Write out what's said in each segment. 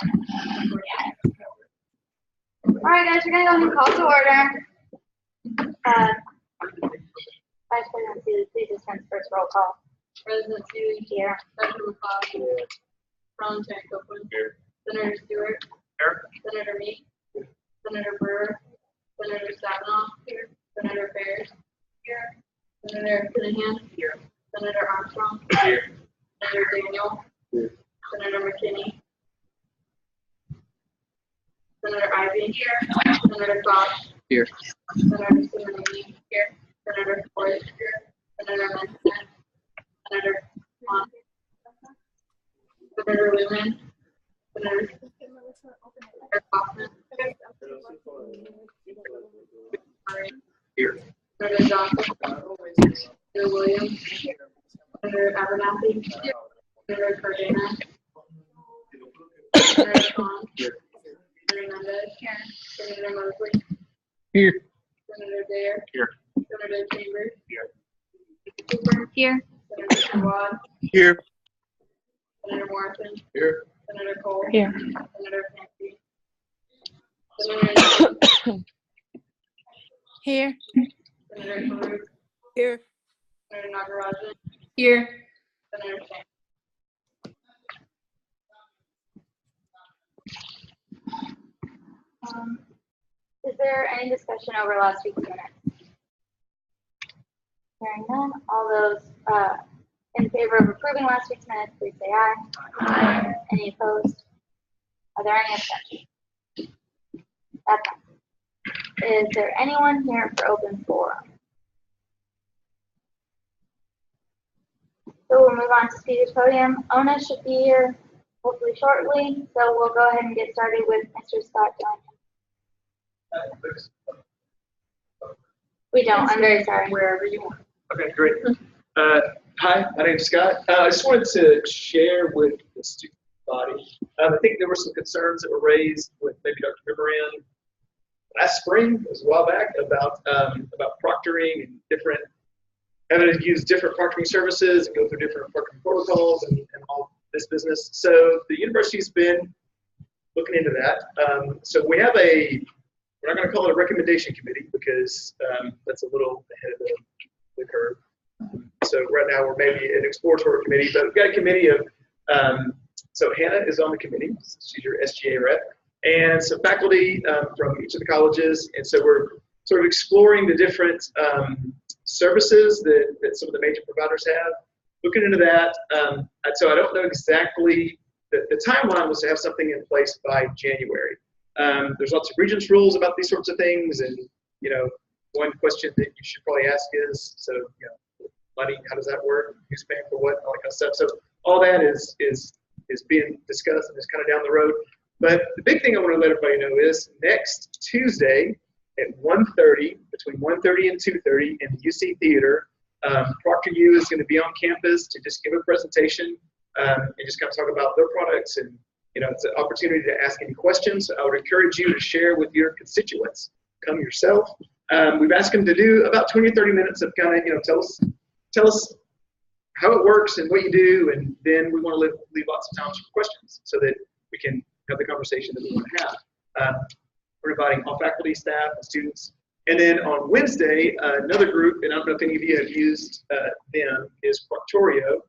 All right, guys, we're going to go ahead and call to order. Vice President Seeley, please dispense first roll call. President Seeley. Here. Senator McCloskey. Ron Copeland. Here. Senator Stewart. Here. Senator Meek. Senator Brewer. Senator Stabenow. Here. Senator Ferris. Here. Senator Kinahan. Here. Senator Armstrong. Here. Senator Daniel. Here. Senator McKinney. Senator Ivey. Here. Senator Fox. Here. Senator Simonini. Here. Senator Floyd. Here. Senator Menson. Senator Vaughn. Senator Lewin. Senator Kaufman. Here. Senator Johnson. Senator Williams. Senator Abernathy. Senator Cardenas. Senator Khan. Senator Mendez. Senator Mosley. Here. Senator Dare. Here. Senator Chambers. Here. Cooper. Here. Senator Sawad. Here. Senator Morrison. Here. Senator Cole. Here. Senator Fancy. Senator Here. Senator Farouk. Here. Senator Nagarajan. Here. Senator Singh. Is there any discussion over last week's minutes? Hearing none, all those in favor of approving last week's minutes, please say aye. Aye. Any opposed? Are there any abstentions? That's fine. Is there anyone here for open forum? So we'll move on to speaker's podium. Ona should be here hopefully shortly, so we'll go ahead and get started with Mr. Scott Dillingham. We don't, I'm very sorry. Wherever you want. Okay, great. Hi, my name's Scott. I just wanted to share with the student body. I think there were some concerns that were raised with maybe Dr. Riveran last spring, it was a while back, about proctoring and having to use different proctoring services and go through different proctoring protocols and all this business. So the university's been looking into that. So we have we're not going to call it a recommendation committee because that's a little ahead of the curve. So right now we're maybe an exploratory committee, but we've got a committee of, so Hannah is on the committee. She's your SGA rep. And some faculty from each of the colleges. And so we're sort of exploring the different services that some of the major providers have, looking into that. So I don't know exactly, the timeline was to have something in place by January. There's lots of Regents rules about these sorts of things. And, you know, one question that you should probably ask is, so, you know, money, how does that work? Who's paying for what? All that kind of stuff. So all that is being discussed and is kind of down the road. But the big thing I want to let everybody know is next Tuesday at 1:30, between 1:30 and 2:30 in the UC Theater, ProctorU is going to be on campus to just give a presentation and just kind of talk about their products. And, you know, it's an opportunity to ask any questions. I would encourage you to share with your constituents. Come yourself. We've asked them to do about 20 or 30 minutes of kind of, you know, tell us how it works and what you do, and then we want to leave lots of time for questions so that we can have the conversation that we want to have. We're inviting all faculty, staff, and students. And then on Wednesday, another group, and I don't know if any of you have used them, is Proctorio.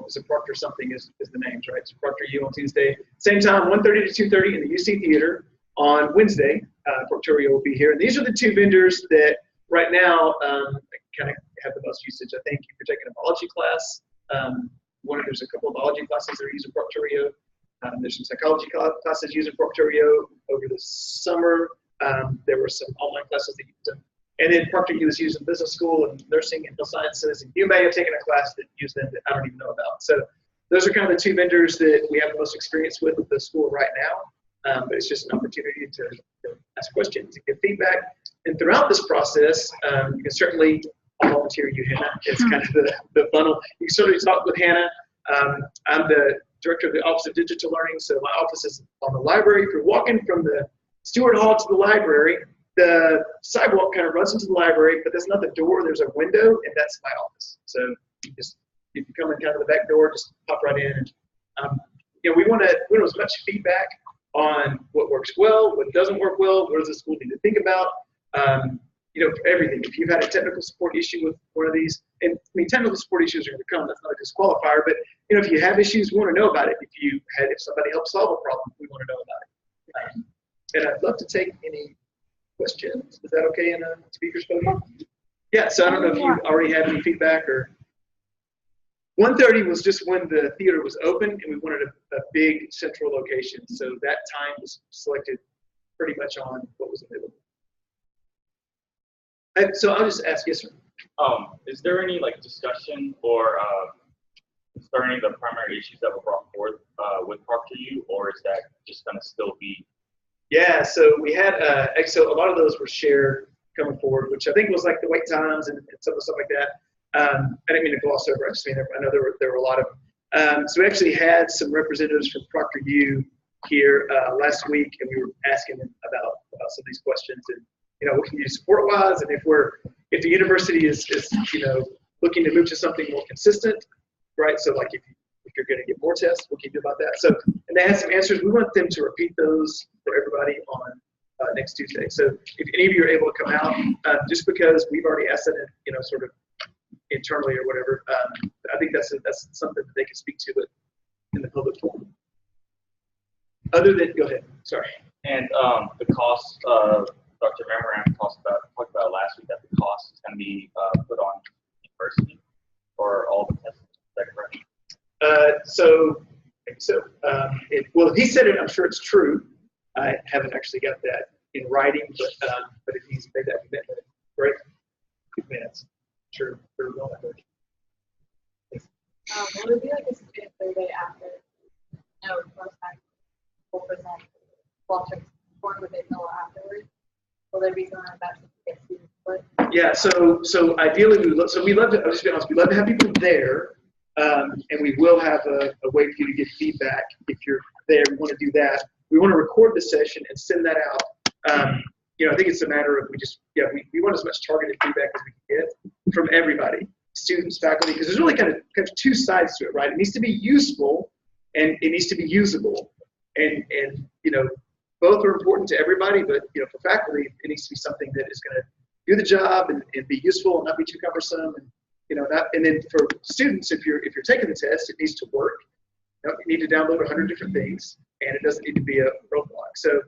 So Proctor something is the names, right? So ProctorU on Tuesday. Same time, 1:30 to 2:30 in the UC Theater. On Wednesday, Proctorio will be here. And these are the two vendors that right now kind of have the most usage. I think if you're taking a biology class, there's a couple of biology classes that are using Proctorio. There's some psychology classes using Proctorio. Over the summer, there were some online classes that used them. And then ProctorU is used in business school and nursing and health sciences. And you may have taken a class that used them that I don't even know about. So those are kind of the two vendors that we have the most experience with at the school right now. But it's just an opportunity to ask questions, to give feedback. And throughout this process, you can certainly volunteer you, Hannah. It's kind of the funnel. You can certainly talk with Hannah. I'm the director of the Office of Digital Learning, so my office is on the library. If you're walking from the Stewart Hall to the library, the sidewalk kind of runs into the library, but that's not the door. There's a window, and that's my office. So if you come in kind of the back door, just pop right in. And, we want as much feedback on what works well, what doesn't work well, what does the school need to think about, for everything. If you've had a technical support issue with one of these, and I mean, technical support issues are going to come, that's not a disqualifier, but, if you have issues, we want to know about it. If somebody helped solve a problem, we want to know about it. And I'd love to take any questions. Is that okay in a speaker's podium? Yeah, so I don't know if you already have any feedback or. 1:30 was just when the theater was open, and we wanted a big central location. So that time was selected pretty much on what was available. And so I'll just ask, yes, sir. Is there any discussion or concerning the primary issues that were brought forth with ProctorU, or is that just going to still be? Yeah, so we had so a lot of those were shared coming forward, which I think was like the wait times and some of the stuff like that. I didn't mean to gloss over. I just mean I know there were a lot of. So we actually had some representatives from ProctorU here last week, and we were asking them about some of these questions and what can you do support-wise, and if the university is looking to move to something more consistent, right? So like if you're going to get more tests, what can you do about that? So, and they had some answers. We want them to repeat those for everybody on next Tuesday. So if any of you are able to come out, just because we've already asked it, sort of internally or whatever, I think that's something that they can speak to it in the public forum. Other than, go ahead. Sorry. And the cost, Dr. Memorand talked about last week that the cost is going to be put on university for all the tests. Is that correct? Well, he said it. I'm sure it's true. I haven't actually got that in writing, but if he's made that commitment, right? That's sure. Will it be like a student survey after? Most times people present Walter form with it afterwards. Will there be something like that to get students put? Yeah. So ideally, we love to. I'll just be honest. We love to have people there, and we will have a way for you to get feedback if you're there. We want to do that. We want to record the session and send that out. I think it's a matter of we want as much targeted feedback as we can get from everybody, students, faculty, because there's really kind of two sides to it, right? It needs to be useful and it needs to be usable, and both are important to everybody. But for faculty, it needs to be something that is going to do the job and be useful and not be too cumbersome, and then for students, if you're taking the test, it needs to work. You need to download 100 different things, and it doesn't need to be a roadblock. So,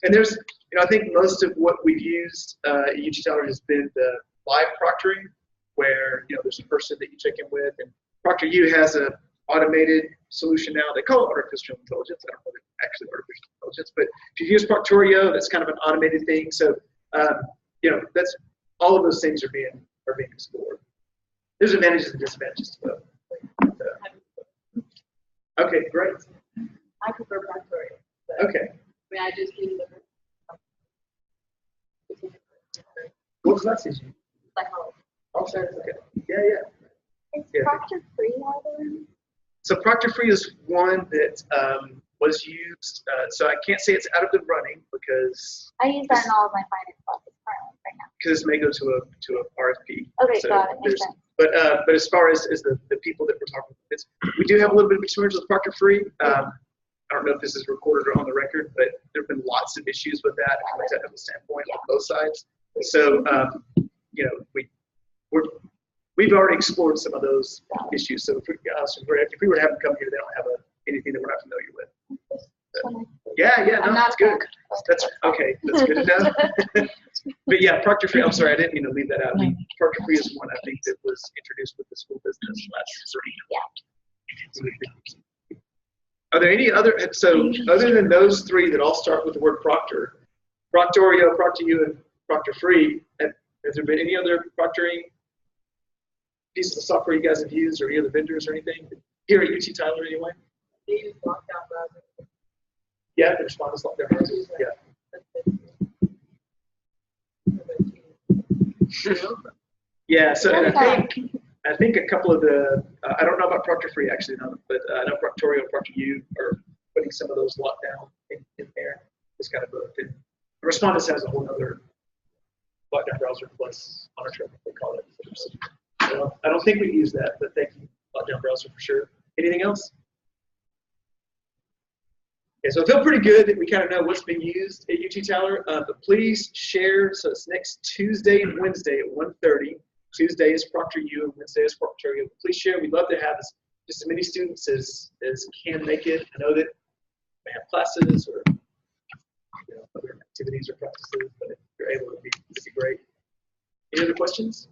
and there's, I think most of what we've used at UT Tyler has been the live proctoring, where there's a person that you check in with, and ProctorU has a automated solution now. They call it artificial intelligence. I don't know if it's actually artificial intelligence, but if you use Proctorio, that's kind of an automated thing. So, that's all of those things are being explored. There's advantages and disadvantages to both. Okay, great. I prefer Proctorio. Okay. I just use it. What class is you? Psychology. Oh, sorry. Okay. Yeah. Is Proctor free either? So Proctor Free is one that was used. So I can't say it's out of the running because I use that in all of my finance classes currently right now. because this may go to a RFP. Okay, So got it. Makes sense. But as far as the people that we're talking with, we do have a little bit of experience with Proctor Free. I don't know if this is recorded or on the record, but there have been lots of issues with that from a technical standpoint on both sides. So we've already explored some of those issues. So if we were to have them come here, they don't have anything that we're not familiar with. No, that's good. That's okay. That's good enough. But yeah, Proctor Free. I'm sorry, I didn't mean to leave that out. Proctor Free is one I think that was introduced with the school business last spring. Yeah. Are there any other? So other than those three that all start with the word Proctor, Proctorio, ProctorU, and Proctor Free, has there been any other proctoring pieces of software you guys have used, or any other vendors or anything here at UT Tyler anyway? They use lockdown browser. Yeah, the respondents lockdown browsers. Yeah. Yeah. So and I think a couple of the I don't know about Proctor Free actually, but I know Proctorio and ProctorU are putting some of those lockdown in there. It's kind of a Respondents has a whole other lockdown browser plus monitor, they call it. So I don't think we use that, but thank you, lockdown browser for sure. Anything else? Okay, so I feel pretty good that we kind of know what's being used at UT Tyler, but please share. So it's next Tuesday and Wednesday at 1:30. Tuesday is Proctor U and Wednesday is Proctor U. Please share. We'd love to have just as many students as can make it. I know that they have classes or other activities or practices, but if you're able to be, it'd be great. Any other questions?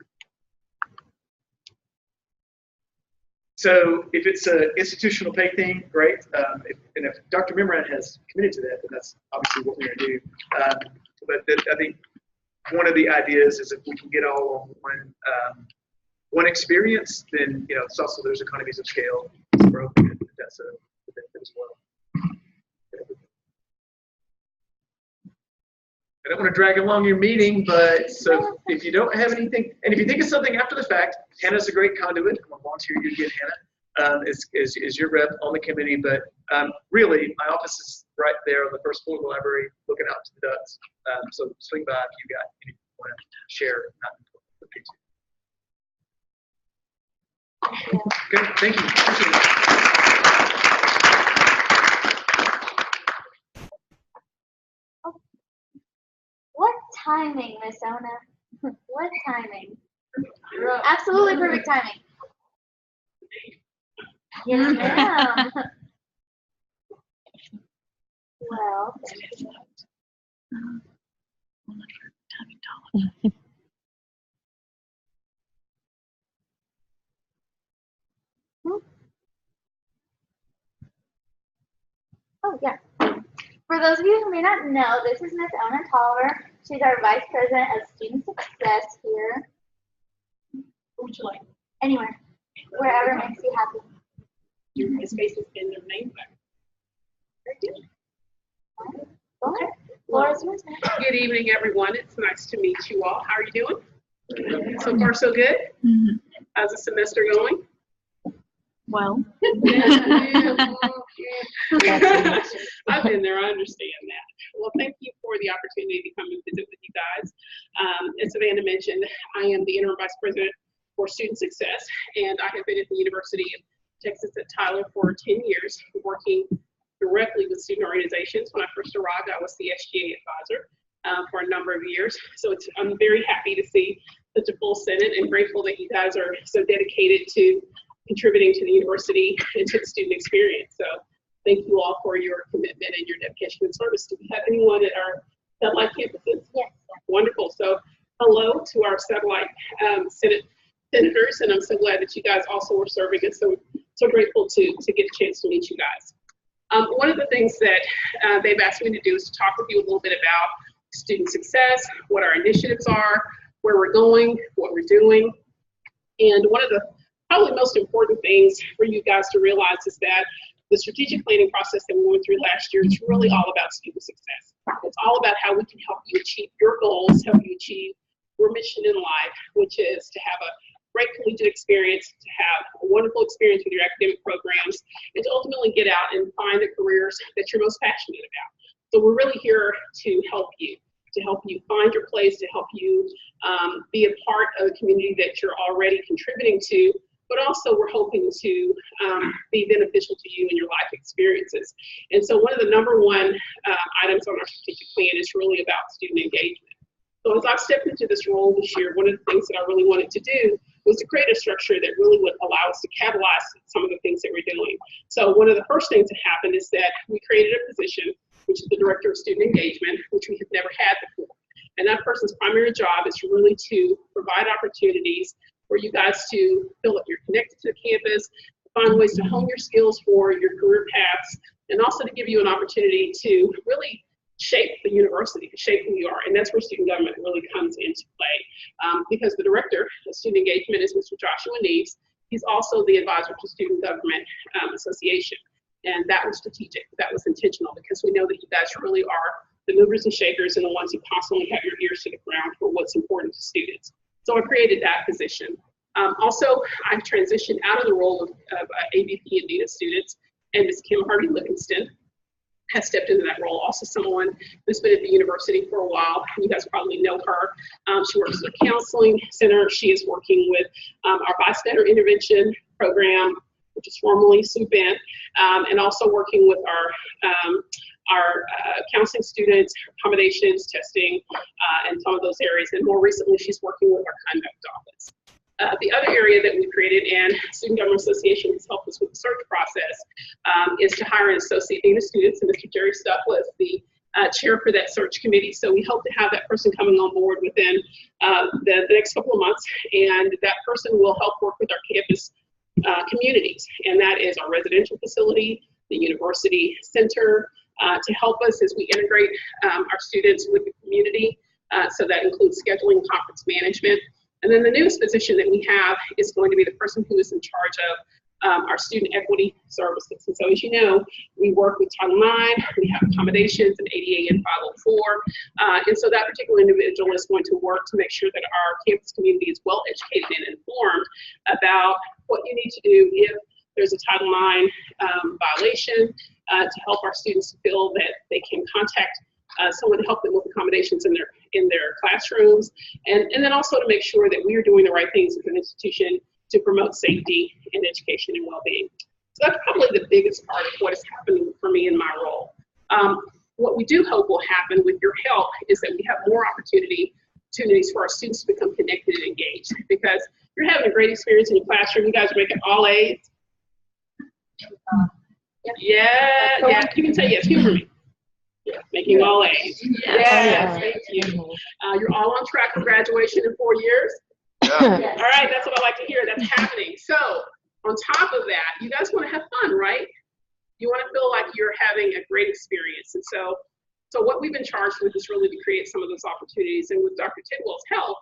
So if it's an institutional pay thing, great. And if Dr. Memran has committed to that, then that's obviously what we're going to do. But I think one of the ideas is if we can get all on one experience, then it's also there's economies of scale. That's a benefit as well. I don't want to drag along your meeting, but so if you don't have anything, and if you think of something after the fact, Hannah's a great conduit. I'm going to volunteer you again, Hannah, is your rep on the committee. But really, my office is right there on the first floor of the library, looking out to the ducks. So swing by if you got anything you want to share. Good, thank you. Appreciate it. What timing, Miss Ona? What timing? Absolutely perfect timing. Yes, ma'am. Well, thank you. Oh, yeah. For those of you who may not know, this is Miss Ona Tolliver. She's our Vice President of Student Success here. Who would you like? Anywhere. Wherever makes you happy. Your space has been their name back. Very good. Go ahead. Floor is yours, ma'am. Good evening, everyone. It's nice to meet you all. How are you doing? So far, so good? Mm-hmm. How's the semester going? Well, I've been there. I understand that. Well, thank you for the opportunity to come and visit with you guys. As Savannah mentioned, I am the Interim Vice President for Student Success, and I have been at the University of Texas at Tyler for 10 years, working directly with student organizations. When I first arrived, I was the SGA advisor for a number of years. So I'm very happy to see such a full Senate and grateful that you guys are so dedicated to contributing to the university and to the student experience. So thank you all for your commitment and your dedication and service. Do we have anyone at our satellite campuses? Yes. Wonderful. So hello to our satellite senators, and I'm so glad that you guys also are serving us. So grateful to get a chance to meet you guys. One of the things that they've asked me to do is to talk with you a little bit about student success, what our initiatives are, where we're going, what we're doing. And one of the probably most important things for you guys to realize is that the strategic planning process that we went through last year is really all about student success. It's all about how we can help you achieve your goals, help you achieve your mission in life, which is to have a great collegiate experience, to have a wonderful experience with your academic programs, and to ultimately get out and find the careers that you're most passionate about. So we're really here to help you find your place, to help you be a part of the community that you're already contributing to, but also we're hoping to be beneficial to you in your life experiences. And so one of the number one items on our strategic plan is really about student engagement. So as I've stepped into this role this year, one of the things that I really wanted to do was to create a structure that really would allow us to catalyze some of the things that we're doing. So one of the first things that happened is that we created a position, which is the Director of Student Engagement, which we have never had before. And that person's primary job is really to provide opportunities for you guys to feel that you're connected to the campus, find ways to hone your skills for your career paths, and also to give you an opportunity to really shape the university, to shape who you are. And that's where student government really comes into play. Because the Director of Student Engagement is Mr. Joshua Neves. He's also the advisor to Student Government Association. And that was strategic, that was intentional, because we know that you guys really are the movers and shakers and the ones who constantly have your ears to the ground for what's important to students. So I created that position. Also, I've transitioned out of the role of AVP and Dean of Students, and Ms. Kim Harvey Livingston has stepped into that role. Also someone who's been at the university for a while. You guys probably know her. She works at the counseling center. She is working with our bystander intervention program. which is formerly SUPEN, and also working with our counseling students, accommodations, testing, and some of those areas. And more recently, she's working with our conduct office. The other area that we created, and Student Government Association has helped us with the search process, is to hire an associate dean of students, and Mr. Jerry Stuff was the chair for that search committee. So we hope to have that person coming on board within the next couple of months, and that person will help work with our campus communities, and that is our residential facility, the university center, to help us as we integrate our students with the community. So that includes scheduling, conference management. And then the newest position that we have is going to be the person who is in charge of our student equity services. And so as you know, we work with Title IX, we have accommodations and ADA and 504. And so that particular individual is going to work to make sure that our campus community is well educated and informed about what you need to do if there's a Title IX violation, to help our students feel that they can contact someone to help them with accommodations in their classrooms, and then also to make sure that we are doing the right things as an institution to promote safety and education and well-being. So that's probably the biggest part of what is happening for me in my role. What we do hope will happen with your help is that we have more opportunities for our students to become connected and engaged, because you're having a great experience in your classroom. You guys are making all A's. Yeah, you can say yes, humor me. Yeah, making all A's. Yes, thank you. You're all on track for graduation in 4 years. Yes. All right, that's what I like to hear. That's happening. So on top of that, you guys want to have fun, right? You want to feel like you're having a great experience. And so what we've been charged with is really to create some of those opportunities. And with Dr. Tidwell's help,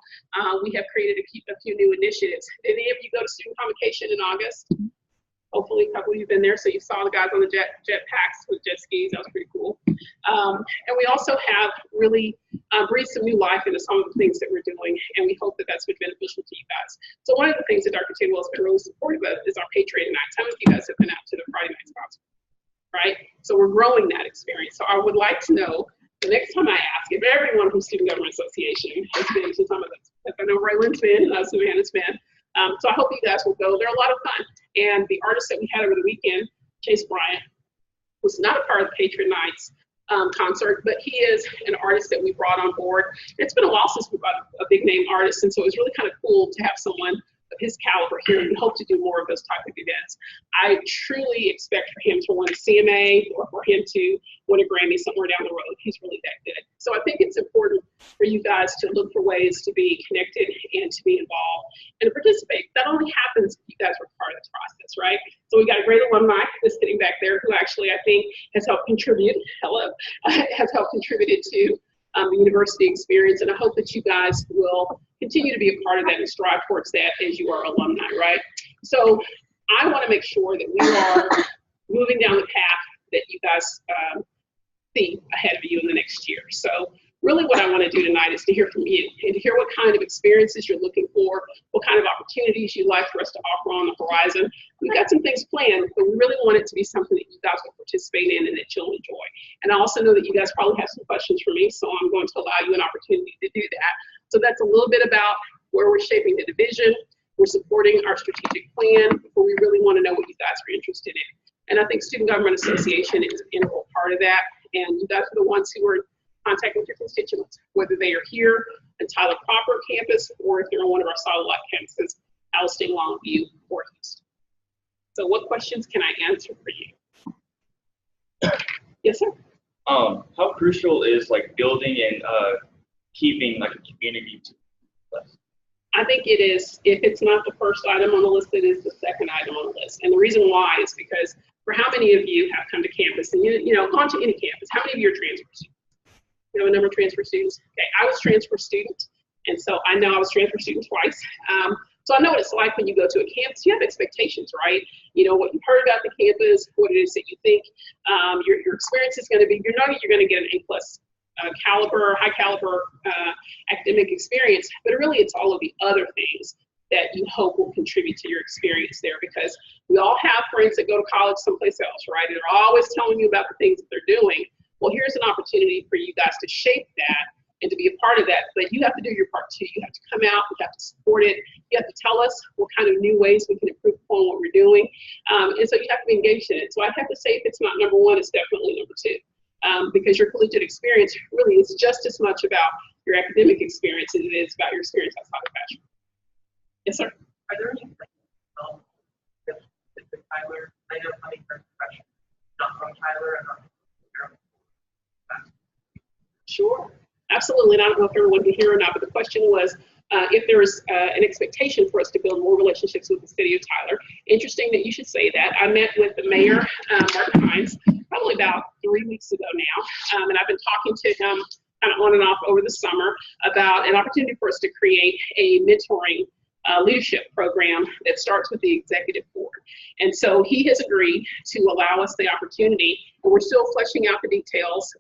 we have created a few new initiatives. Did any of you go to student convocation in August? Hopefully a couple of you have been there, so you saw the guys on the jet packs with jet skis. That was pretty cool. And we also have really breathed some new life into some of the things that we're doing, and we hope that that's been beneficial to you guys. So one of the things that Dr. Tidwell has been really supportive of is our Patriot Nights. How many of you guys have been out to the Friday night sponsor? Right? So we're growing that experience. So I would like to know, the next time I ask, if everyone from Student Government Association has been to some of this. I know Raylan's been, Savannah's been. So I hope you guys will go. They're a lot of fun. And the artist that we had over the weekend, Chase Bryant, was not a part of the Patriot Nights concert, but he is an artist that we brought on board. It's been a while since we brought a big name artist, and so it was really kind of cool to have someone of his caliber here, and we hope to do more of those type of events. I truly expect for him to win a CMA or for him to win a Grammy somewhere down the road. He's really that good. So I think it's important for you guys to look for ways to be connected and to be involved and to participate. That only happens if you guys were part of this process, right? So we got a great alumni that's sitting back there who actually I think has helped contribute, has helped contributed to the university experience, and I hope that you guys will continue to be a part of that and strive towards that as you are alumni, right? So I want to make sure that we are moving down the path that you guys see ahead of you in the next year. So really what I want to do tonight is to hear from you and to hear what kind of experiences you're looking for, what kind of opportunities you'd like for us to offer on the horizon. We've got some things planned, but we really want it to be something that you guys will participate in and that you'll enjoy. And I also know that you guys probably have some questions for me, so I'm going to allow you an opportunity to do that. So that's a little bit about where we're shaping the division. We're supporting our strategic plan, but we really want to know what you guys are interested in. And I think Student Government Association is an integral part of that. And you guys are the ones who are in contact with your constituents, whether they are here at Tyler proper campus or if they're on one of our satellite campuses, Alliston, Longview, or Houston. So what questions can I answer for you? Yes, sir. How crucial is like building and keeping like a community to list? I think it is, if it's not the first item on the list, it is the second item on the list. And the reason why is because for how many of you have come to campus and you know, gone to any campus, how many of you are transfer students? You have a number of transfer students? Okay, I was transfer student, and so I know I was transfer student twice. So I know what it's like when you go to a campus. You have expectations, right? You know, what you've heard about the campus, what it is that you think your experience is going to be. You know you're going to get an A+ caliber, high caliber academic experience, but really it's all of the other things that you hope will contribute to your experience there, because we all have friends that go to college someplace else, right? And they're always telling you about the things that they're doing. Well, here's an opportunity for you guys to shape that and to be a part of that. But you have to do your part too. You have to come out, you have to support it, you have to tell us what kind of new ways we can improve upon what we're doing. And so you have to be engaged in it. So I'd have to say if it's not number one, it's definitely number two. Because your collegiate experience really is just as much about your academic experience as it is about your experience outside of classroom. Yes, sir. Are there any with Tyler? I know coming from professional, not from Tyler, and not from Sure, absolutely. And I don't know if everyone can hear or not, but the question was if there is an expectation for us to build more relationships with the city of Tyler. Interesting that you should say that. I met with the mayor, Martin Hines, probably about 3 weeks ago now, and I've been talking to him kind of on and off over the summer about an opportunity for us to create a mentoring leadership program that starts with the executive board. And so he has agreed to allow us the opportunity, and we're still fleshing out the details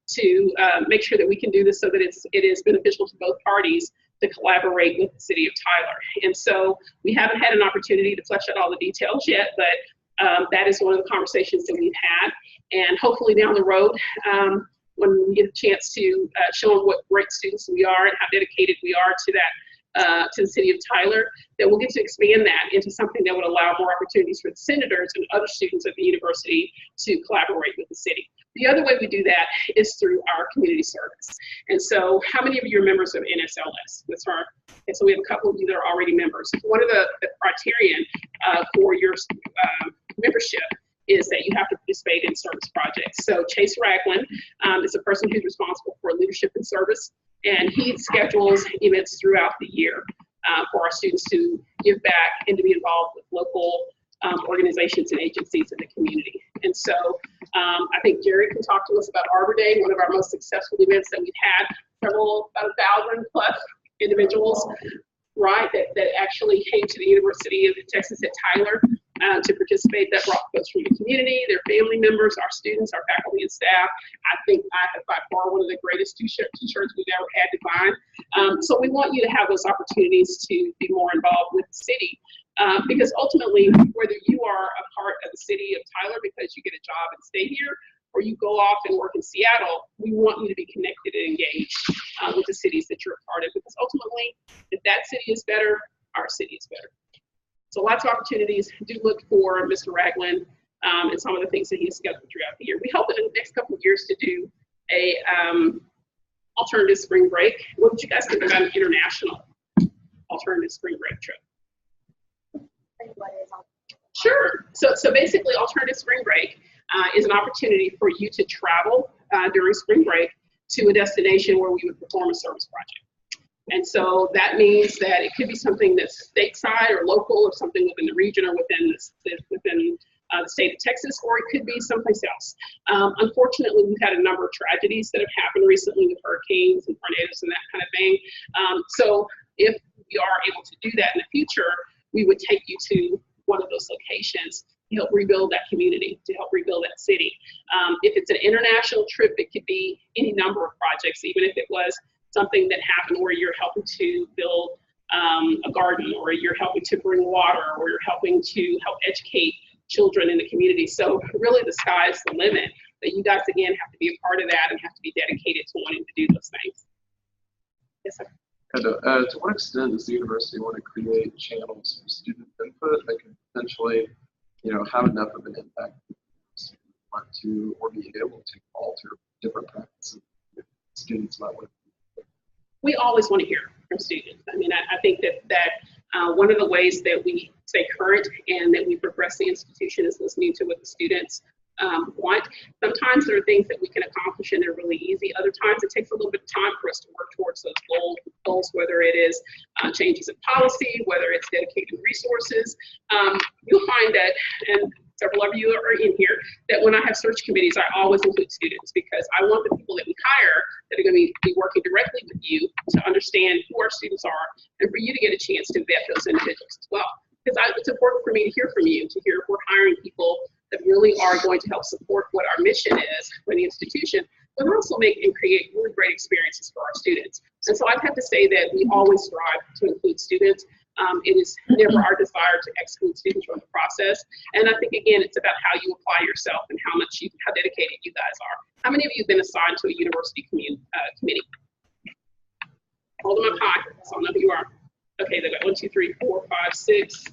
to make sure that we can do this so that it is beneficial to both parties to collaborate with the city of Tyler. And so we haven't had an opportunity to flesh out all the details yet, but that is one of the conversations that we've had. And hopefully down the road, when we get a chance to show them what great students we are and how dedicated we are to that, to the city of Tyler, that we'll get to expand that into something that would allow more opportunities for the senators and other students at the university to collaborate with the city. The other way we do that is through our community service. And so how many of you are members of NSLS? That's our, and so we have a couple of you that are already members. One of the criterion for your membership is that you have to participate in service projects. So Chase Ragland is a person who's responsible for leadership and service, and he schedules events throughout the year for our students to give back and to be involved with local organizations and agencies in the community. And so I think Jerry can talk to us about Arbor Day, one of our most successful events that we've had, about 1,000 plus individuals, right, that actually came to the University of Texas at Tyler to participate. That brought folks from the community, their family members, our students, our faculty and staff. I think I have by far one of the greatest t-shirts we've ever had to find. So we want you to have those opportunities to be more involved with the city. Because ultimately, whether you are a part of the city of Tyler because you get a job and stay here, or you go off and work in Seattle, we want you to be connected and engaged with the cities that you're a part of, because ultimately, if that city is better, our city is better. So lots of opportunities. Do look for Mr. Ragland and some of the things that he's scheduled throughout the year. We hope in the next couple of years to do a alternative spring break. What would you guys think about an international alternative spring break trip? Sure. So basically, alternative spring break is an opportunity for you to travel during spring break to a destination where we would perform a service project. And so that means that it could be something that's stateside or local, or something within the region or within the state of Texas, or it could be someplace else. Unfortunately, we've had a number of tragedies that have happened recently with hurricanes and tornadoes and that kind of thing. So if we are able to do that in the future, we would take you to one of those locations to help rebuild that community, to help rebuild that city. If it's an international trip, it could be any number of projects, even if it was something that happened where you're helping to build a garden, or you're helping to bring water, or you're helping to help educate children in the community. So really the sky's the limit, but you guys, again, have to be a part of that and have to be dedicated to wanting to do those things. Yes, sir. And to what extent does the university want to create channels for student input that can potentially, have enough of an impact want to or be able to alter different practices that students might want to do? We always want to hear from students. I mean, I think that one of the ways that we stay current and that we progress the institution is listening to what the students want. Sometimes there are things that we can accomplish and they're really easy. Other times it takes a little bit of time for us to work towards those goals, whether it is changes in policy, whether it's dedicated resources. You'll find that, and several of you are in here, that when I have search committees, I always include students, because I want the people that we hire that are going to be working directly with you to understand who our students are, and for you to get a chance to vet those individuals as well. Because it's important for me to hear from you, to hear if we're hiring people that really are going to help support what our mission is for the institution, but also make and create really great experiences for our students. And so I'd have to say that we always strive to include students. It is never our desire to exclude students from the process. And I think, again, it's about how you apply yourself and how dedicated you guys are. How many of you have been assigned to a university committee? hold them up high, so I know who you are. Okay, they got 1, 2, 3, 4, 5, 6.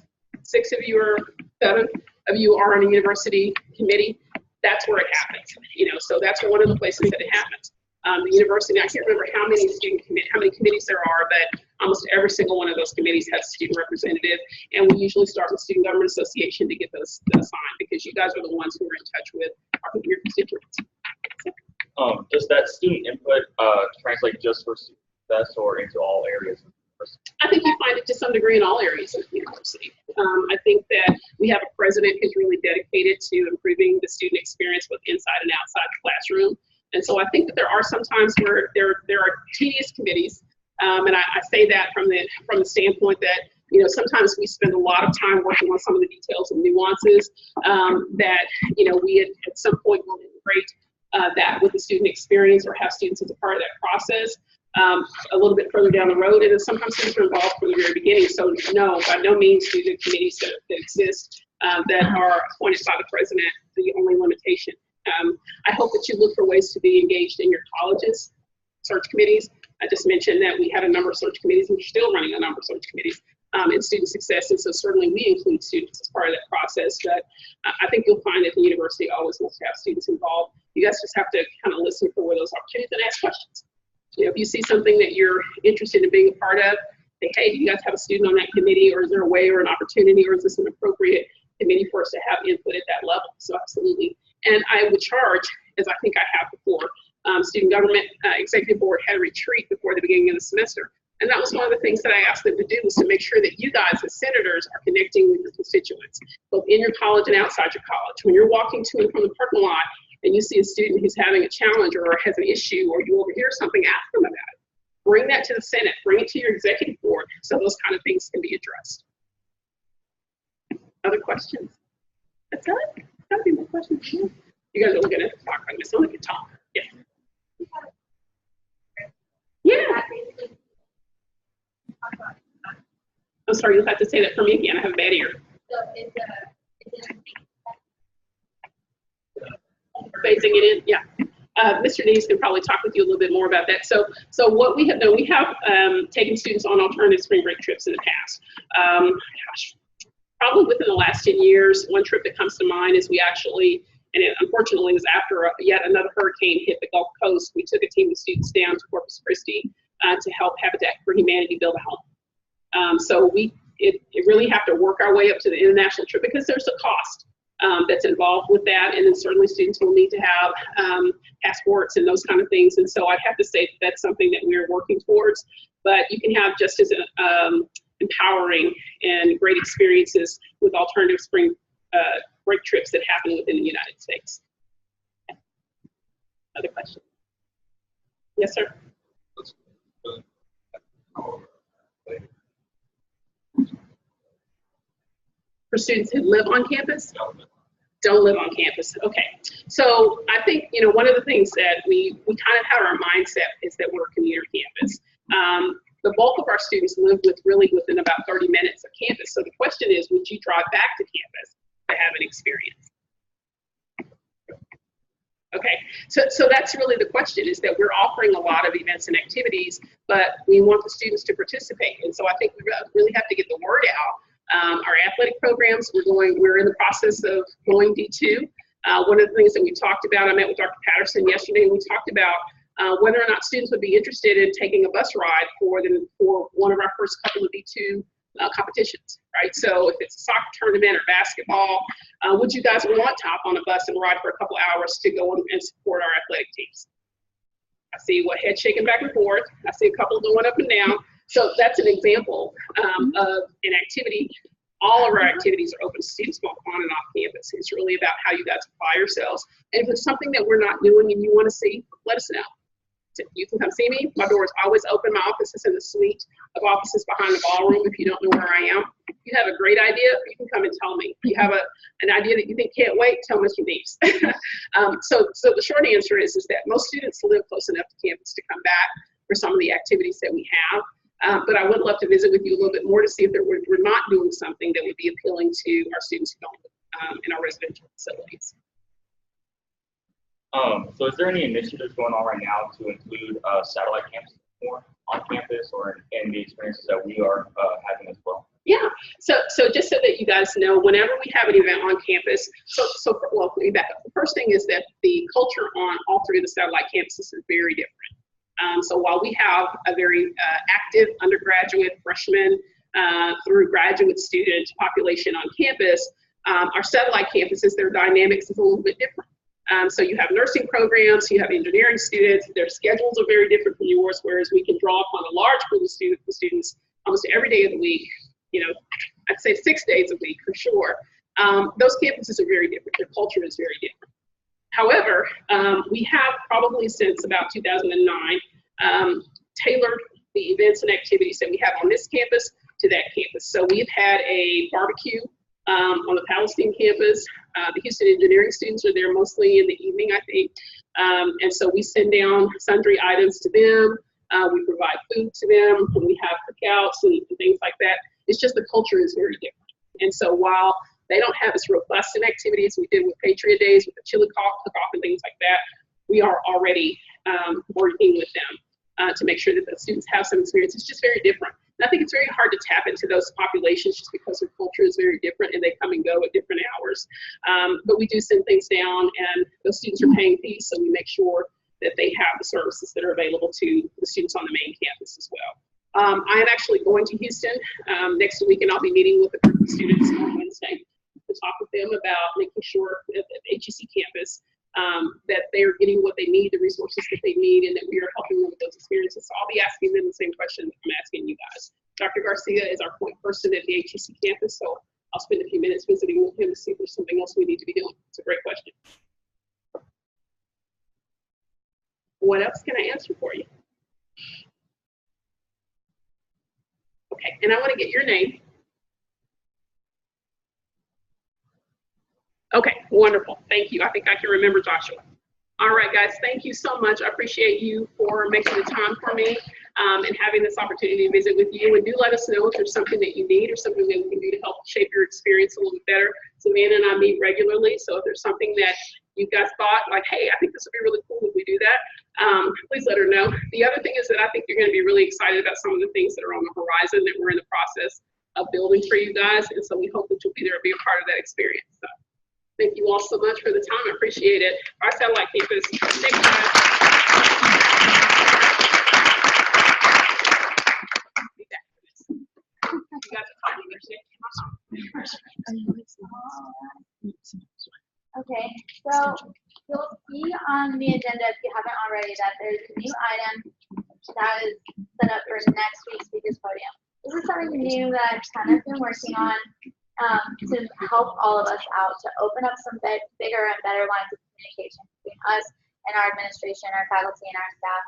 6 of you are, 7 of you are on a university committee. That's where it happens, so that's one of the places that it happens. The university, I can't remember how many committees there are, but almost every single one of those committees has a student representative, and we usually start with Student Government Association to get those assigned, because you guys are the ones who are in touch with your constituents. Does that student input translate just for student success or into all areas of the university? I think you find it to some degree in all areas of the university. I think that we have a president who's really dedicated to improving the student experience both inside and outside the classroom. And so I think that there are some times where there are tedious committees, and I say that from the standpoint that sometimes we spend a lot of time working on some of the details and nuances that we at some point will integrate that with the student experience or have students as a part of that process a little bit further down the road, and then sometimes students are involved from the very beginning. So no, by no means do the committees that exist that are appointed by the president the only limitation. I hope that you look for ways to be engaged in your college's search committees. I just mentioned that we had a number of search committees, and we're still running a number of search committees in student success, and so certainly we include students as part of that process. But I think you'll find that the university always wants to have students involved. You guys just have to kind of listen for where those opportunities and ask questions. If you see something that you're interested in being a part of, say, hey, do you guys have a student on that committee, or is there a way or an opportunity, or is this an appropriate committee for us to have input at that level? So absolutely. And I would charge, as I think I have before, Student Government Executive Board had a retreat before the beginning of the semester. And that was one of the things that I asked them to do, was to make sure that you guys as senators are connecting with your constituents, both in your college and outside your college. When you're walking to and from the parking lot and you see a student who's having a challenge or has an issue, or you overhear something, ask them about it. Bring that to the Senate, bring it to your executive board, so those kind of things can be addressed. Other questions? That's it? Gotta be more questions. You guys are looking at the clock like this. Only can talk. Yeah. Yeah. I'm sorry, you'll have to say that for me again. I have a bad ear. So Phasing it in, yeah. Mr. Dees can probably talk with you a little bit more about that. So what we have done, we have taken students on alternative spring break trips in the past. Probably within the last 10 years, one trip that comes to mind is we actually, and it unfortunately was after yet another hurricane hit the Gulf Coast, we took a team of students down to Corpus Christi to help Habitat for Humanity build a home. So we really have to work our way up to the international trip, because there's a cost that's involved with that, and then certainly students will need to have passports and those kind of things. And so I have to say that's something that we're working towards. But you can have just as empowering and great experiences with alternative spring break trips that happen within the United States. Other questions? Yes, sir. For students who live on campus? Don't live on campus. Okay. So I think, one of the things that we kind of have our mindset is that we're a commuter campus. The bulk of our students live within about 30 minutes of campus. So the question is, would you drive back to campus to have an experience? Okay, so that's really the question, is that we're offering a lot of events and activities, but we want the students to participate. And so I think we really have to get the word out. Our athletic programs, we're in the process of going D2. One of the things that we talked about, I met with Dr. Patterson yesterday, and we talked about whether or not students would be interested in taking a bus ride for one of our first couple of D2 competitions, right? So if it's a soccer tournament or basketball, would you guys want to hop on a bus and ride for a couple hours to go and support our athletic teams? I see what head shaking back and forth. I see a couple going up and down. So that's an example of an activity. All of our activities are open to students both on and off campus. It's really about how you guys apply yourselves. And if it's something that we're not doing and you want to see, let us know. So you can come see me. My door is always open. My office is in the suite of offices behind the ballroom if you don't know where I am. If you have a great idea, you can come and tell me. If you have an idea that you think can't wait, tell Mr. Dees. So the short answer is that most students live close enough to campus to come back for some of the activities that we have. But I would love to visit with you a little bit more to see if we're not doing something that would be appealing to our students who don't in our residential facilities. So is there any initiatives going on right now to include satellite campuses more? on campus or in the experiences that we are having as well? Yeah, so just so that you guys know, whenever we have an event on campus, well, let me back up. The first thing is that the culture on all three of the satellite campuses is very different. So while we have a very active undergraduate, freshman through graduate student population on campus, our satellite campuses, their dynamics is a little bit different. So you have nursing programs, you have engineering students, their schedules are very different from yours, whereas we can draw upon a large pool of students almost every day of the week, I'd say 6 days a week for sure. Those campuses are very different, their culture is very different. However, we have probably since about 2009 tailored the events and activities that we have on this campus to that campus. So we've had a barbecue on the Palestine campus. The Houston engineering students are there mostly in the evening, I think. And so we send down sundry items to them. We provide food to them when we have cookouts and things like that. It's just the culture is very different. And so while they don't have as robust an activity as we did with Patriot Days, with the chili cook-off and things like that, we are already working with them to make sure that the students have some experience. It's just very different. And I think it's very hard to tap into those populations just because their culture is very different and they come and go at different hours. But we do send things down, and those students are paying fees, so we make sure that they have the services that are available to the students on the main campus as well. I am actually going to Houston next week, and I'll be meeting with a group of students on Wednesday to talk with them about making sure at the HEC campus that they are getting what they need, the resources that they need, and that we are helping them with those experiences. So I'll be asking them the same question that I'm asking you guys. Dr. Garcia is our point person at the HEC campus, so I'll spend a few minutes visiting with him to see if there's something else we need to be doing. It's a great question. What else can I answer for you? Okay, and I want to get your name. Okay, wonderful. Thank you. I think I can remember Joshua. All right, guys, thank you so much. I appreciate you for making the time for me and having this opportunity to visit with you. And do let us know if there's something that you need or something that we can do to help shape your experience a little bit better. Savannah and I meet regularly, so if there's something that you guys thought, like, hey, I think this would be really cool if we do that, please let her know. The other thing is that I think you're going to be really excited about some of the things that are on the horizon that we're in the process of building for you guys, and so we hope that you'll be there and be a part of that experience. So thank you all so much for the time. I appreciate it. Our satellite campus. Thank you, guys. Be back for this. You guys are talking Okay, so you'll see on the agenda, if you haven't already, that there's a new item that is set up for next week's speakers podium. This is something new that I've kind of been working on to help all of us out, to open up some bigger and better lines of communication between us and our administration, our faculty, and our staff,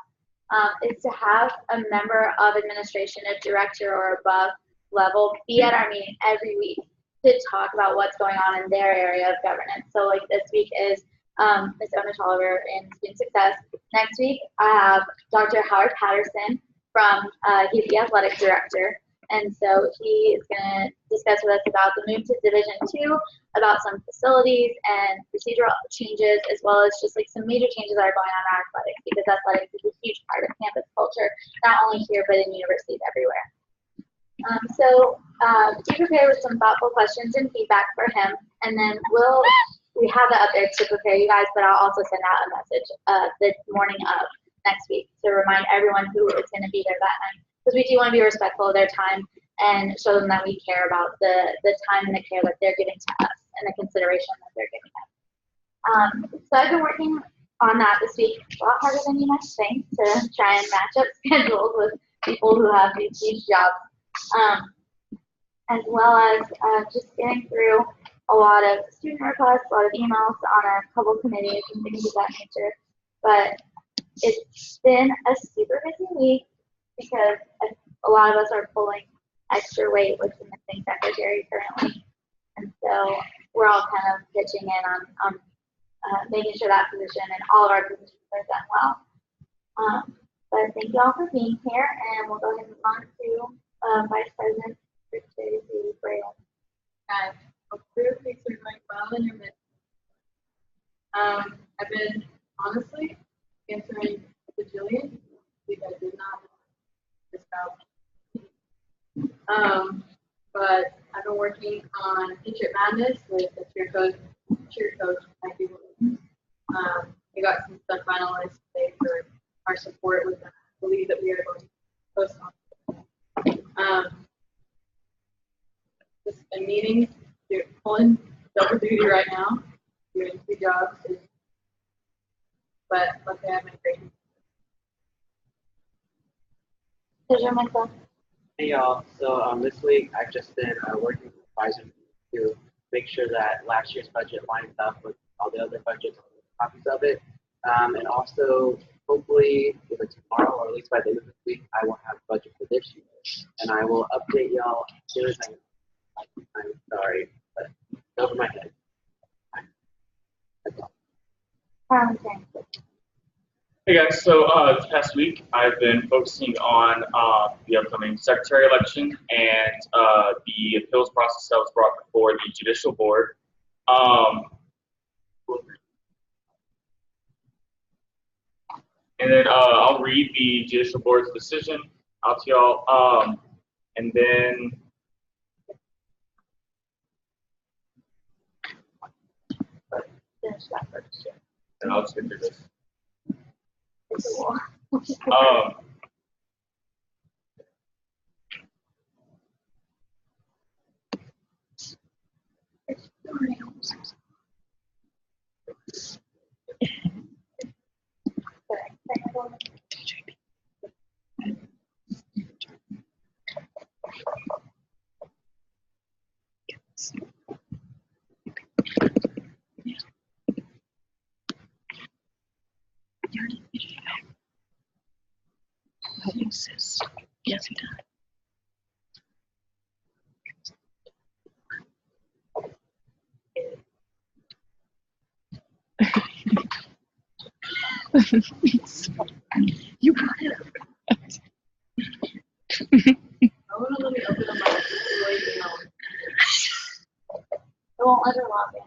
is to have a member of administration, a director or above level, be at our meeting every week to talk about what's going on in their area of governance. So like this week is Ms. Ona Tolliver in Student Success. Next week, I have Dr. Howard Patterson from, he's the athletic director. And so he is going to discuss with us about the move to Division II, about some facilities and procedural changes, as well as just like some major changes that are going on in our athletics, because athletics is a huge part of campus culture, not only here, but in universities everywhere. So be prepared with some thoughtful questions and feedback for him, and then we have that up there to prepare you guys, but I'll also send out a message the morning of next week to remind everyone who is going to be there that night, because we do want to be respectful of their time and show them that we care about the time and the care that they're giving to us and the consideration that they're giving us. So I've been working on that this week, a lot harder than you might think, to try and match up schedules with people who have these huge jobs. As well as just getting through a lot of student requests, a lot of emails on a couple committees and things of that nature. But it's been a super busy week because a lot of us are pulling extra weight with the missing secretary currently. And so we're all kind of pitching in on making sure that position and all of our positions are done well. But thank you all for being here, and we'll go ahead and move on to Vice President Richard C. Braille. A clear picture of my file in your midst. I've been honestly answering a bajillion because I did not Intricate Madness with the cheer coach, Mikey Williams. We got some stuff finalized today for our support with the believe that we are going to post on. Just a meeting, you're pulling double duty right now, doing 2 jobs, but luckily I've been great. Pleasure, Michael. Hey y'all, so this week I've just been working with advisors to make sure that last year's budget lines up with all the other budgets, copies of it, and also hopefully either tomorrow or at least by the end of this week I will have a budget for this year, and I will update y'all as soon as I'm sorry, but over my head. That's all. Hey guys, so this past week I've been focusing on the upcoming secretary election and the appeals process that was brought before the judicial board. And then I'll read the judicial board's decision out to y'all, and then Finish that first. and I'll just get through this. Cool. Yes, he does. You brought it up. I want to let me open up my email. It won't let her log in.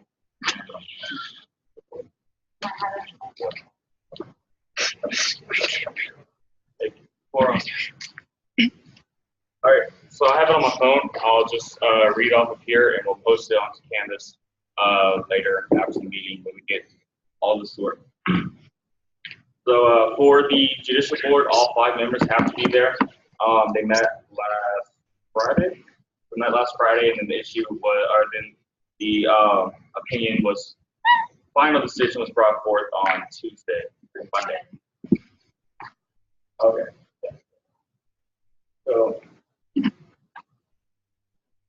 I haven't. All right, so I have it on my phone. I'll just read off of here, and we'll post it onto Canvas later after the meeting when we get all this work. So for the judicial board, all 5 members have to be there. They met last Friday. We met last Friday, and then the issue was, or then the opinion was, final decision was brought forth on Tuesday, Monday. Okay. So,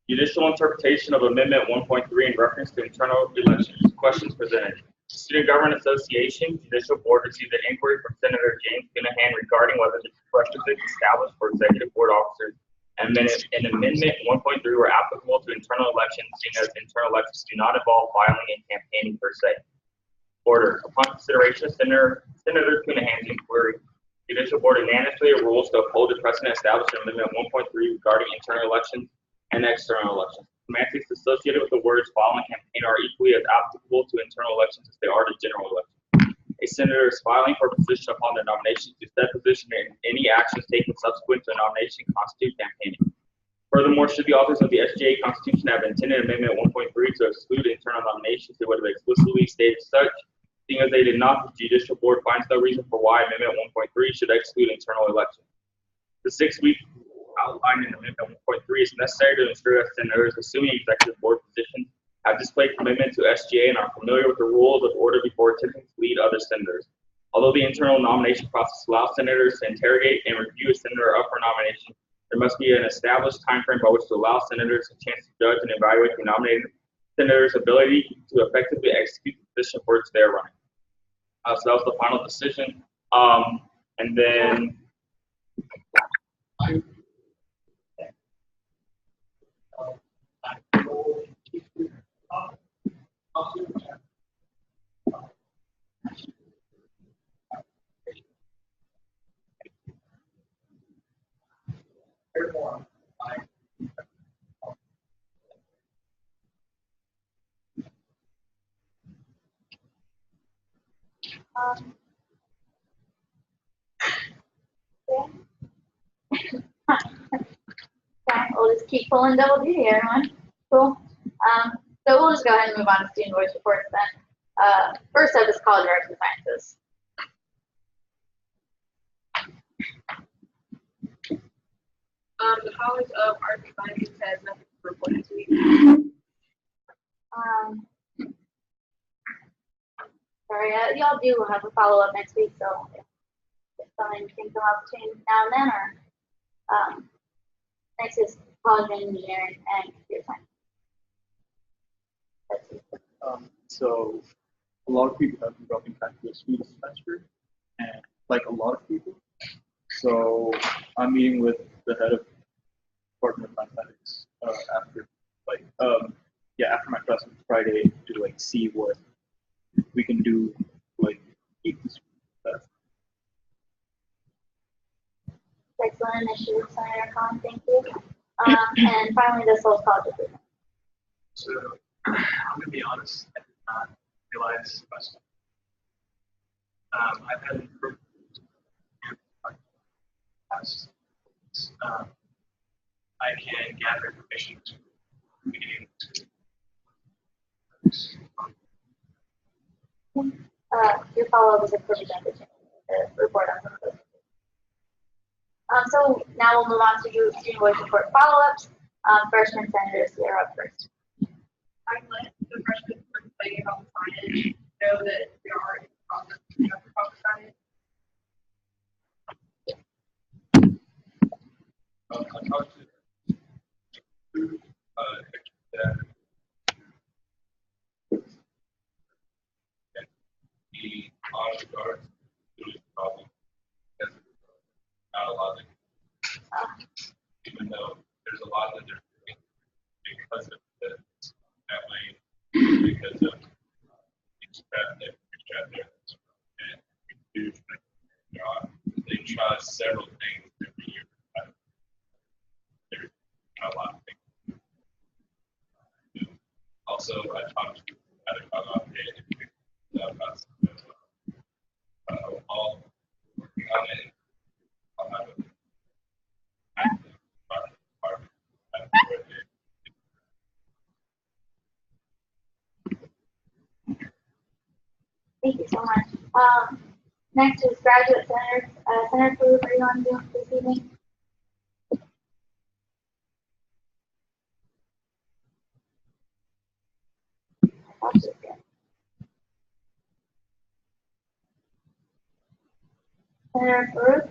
judicial interpretation of Amendment 1.3 in reference to internal elections. Questions presented. Student Government Association Judicial Board received an inquiry from Senator James Cunahan regarding whether the prerequisites established for executive board officers and Amendment 1.3 were applicable to internal elections, seeing as internal elections do not involve filing and campaigning per se. Order. Upon consideration of Senator Cunahan's inquiry, Judicial Board unanimously rules to uphold the precedent established in Amendment 1.3 regarding internal elections and external elections. Semantics associated with the words file and campaign are equally as applicable to internal elections as they are to general elections. A senator is filing for a position upon their nomination to said position, and any actions taken subsequent to a nomination constitute campaigning. Furthermore, should the authors of the SGA Constitution have intended Amendment 1.3 to exclude internal nominations, they would have explicitly stated such. Seeing as they did not, the Judicial Board finds no reason for why Amendment 1.3 should exclude internal elections. The 6-week outline in Amendment 1.3 is necessary to ensure that senators assuming executive board positions have displayed commitment to SGA and are familiar with the rules of order before attempting to lead other senators. Although the internal nomination process allows senators to interrogate and review a senator up for nomination, there must be an established timeframe by which to allow senators a chance to judge and evaluate the nominated senator's ability to effectively execute the position for which they are running. So that was the final decision. And then Okay, we'll just keep pulling double duty, everyone. Cool. So we'll just go ahead and move on to student voice reports then. First up is College of Arts and Sciences. The College of Arts and Sciences has nothing to report this week. Sorry, y'all do have a follow-up next week, so if something can come up between now and then, or next is College of Engineering and Computer Science. That's it. So a lot of people have been dropping back to a school this semester, and like a lot of people. So I'm meeting with the head of Department of Mathematics after after my class on Friday to like see what we can do to like keep this. Excellent initiative, Senator Khan. Thank you. And finally, the Souls College of Business. So I'm going to be honest, I did not realize myself. I've had improvement I can gather information to meeting Your follow-up is a representative report on some of those. So now we'll move on to student voice report follow-ups. Freshman senators, you're up first. I let the freshmen study about science know that we are in the process of science. I talked to that the honor guards is a problem because not a lot of even though there's a lot that they're doing because of this that way because of each trap there and do they try several things every year. There's not a lot of things. Also, I talked to about all working on it. I'll have it. Thank you so much. Next is graduate senators. Senator Cruz, are you on Zoom this evening? Senator Cruz?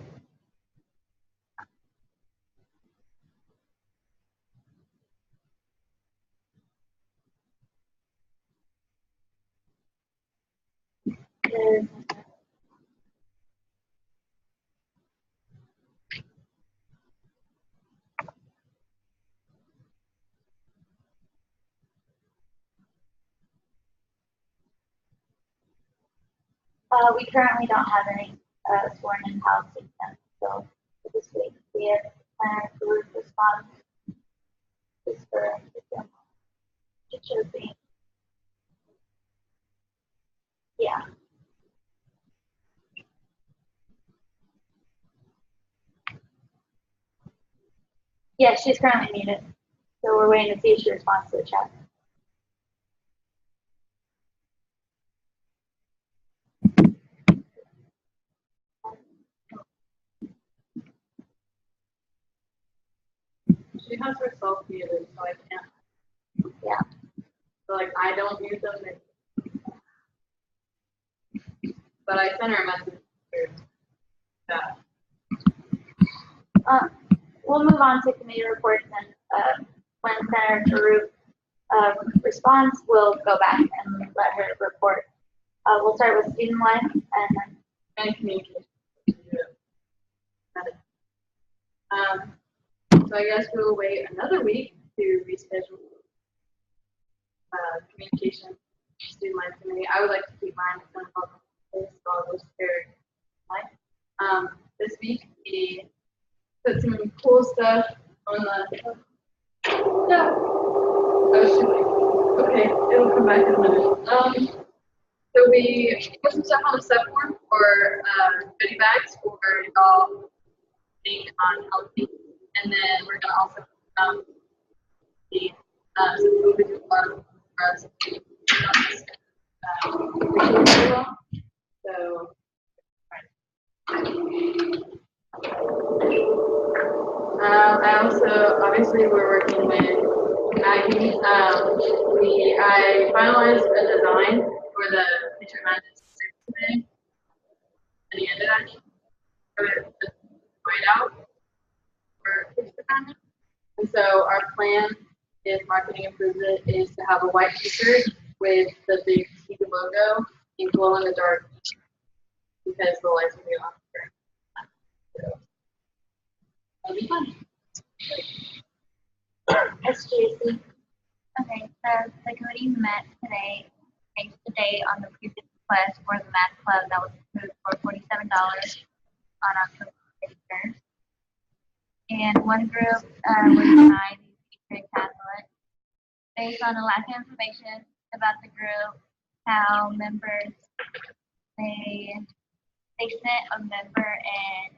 We currently don't have any sworn in policy, so this week we have Senator Cruz response. Just for it should be. Yeah. Yeah, she's currently muted, so we're waiting to see if she responds to the chat. She has herself muted, so I can't. Yeah. So like I don't mute them. But I sent her a message through that. We'll move on to committee reports, and when Senator Farouk responds, we'll go back and let her report. We'll start with student life and Communication. So I guess we'll wait another week to reschedule communication student life committee. I would like to keep mine as so I'll go spare. This week we put some cool stuff on the. No. I was too late. Okay, it'll come back in a minute. So we put some stuff on the subboard for goodie bags for y'all being on healthy, and then we're gonna also put the so we'll do a lot of for us. So. I also, obviously, we're working with Maggie. I finalized a design for the Picture Madness today. At the end of that, for the whiteout for Picture Madness. And so our plan, if marketing approves it, is to have a white t-shirt with the big Stika logo in glow in the dark, because the lights will be off. So, it'll be fun. Yes, Tracy. Okay, so the committee met today, changed the date on the previous request for the math club that was approved for $47 on October 31st. And one group was denied the featuring Catholic. Based on the lack of information about the group, how members, they sent a member in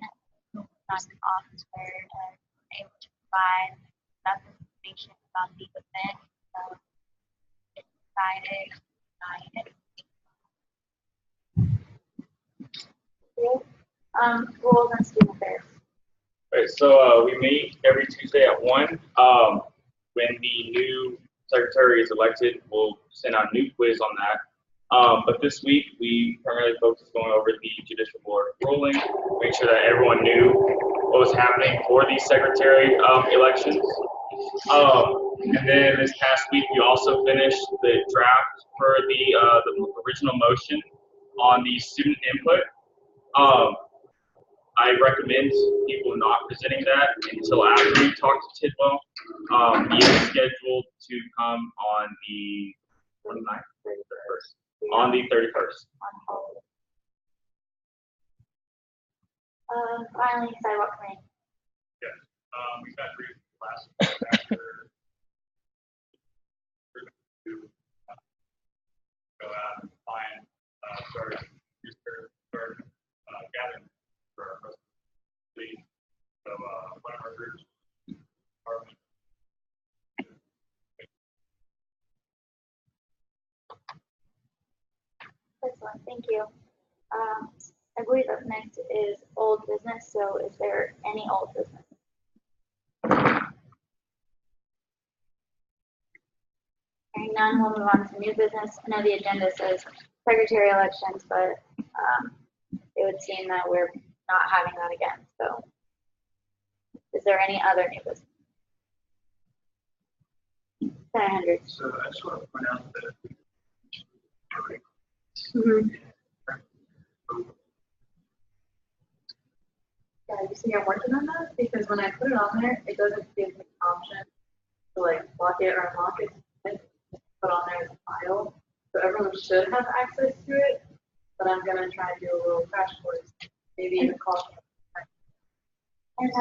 who was not an officer and able to provide enough information about the event. So it decided to deny it. Rules and student affairs. Right, so we meet every Tuesday at 1. When the new secretary is elected, we'll send out a new quiz on that. But this week, we primarily focused going over the judicial board ruling, make sure that everyone knew what was happening for these secretary elections. And then this past week, we also finished the draft for the original motion on the student input. I recommend people not presenting that until after we talk to Tidwell. He is scheduled to come on the 29th, 31st. On the 31st. Finally, sidewalk committee. Yes, we got briefed last after to go out and find start gathering for our first lead. So one of our groups are Excellent, thank you. I believe up next is old business, so is there any old business? Hearing none, we'll move on to new business. I know the agenda says secretary elections, but it would seem that we're not having that again, so. Is there any other new business? 700. So I just want to point out that. Yeah, you see, I'm working on that because when I put it on there, it doesn't give me an option to like block it or unlock it. It's put on there as a file, so everyone should have access to it. But I'm gonna try to do a little crash course, maybe even call. And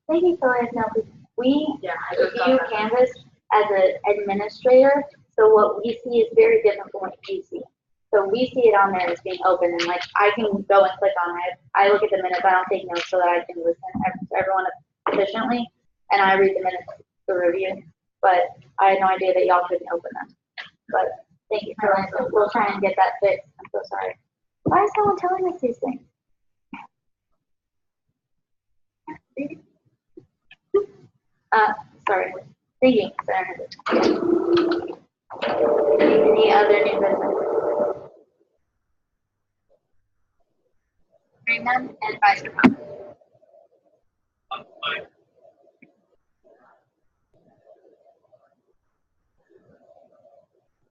thank you for letting us know, because we Yeah, I just review got that. Canvas as an administrator, so what we see is very different from what you see. So we see it on there as being open, and like I can go and click on it. I look at the minutes, I don't take notes so that I can listen to everyone efficiently, and I read the minutes to review. But I had no idea that y'all couldn't open them. But thank you for letting us know. We'll try and get that fixed. I'm so sorry. Why is no one telling us these things? Sorry. Thank you. Any other new business? Hearing none, and advisory comment.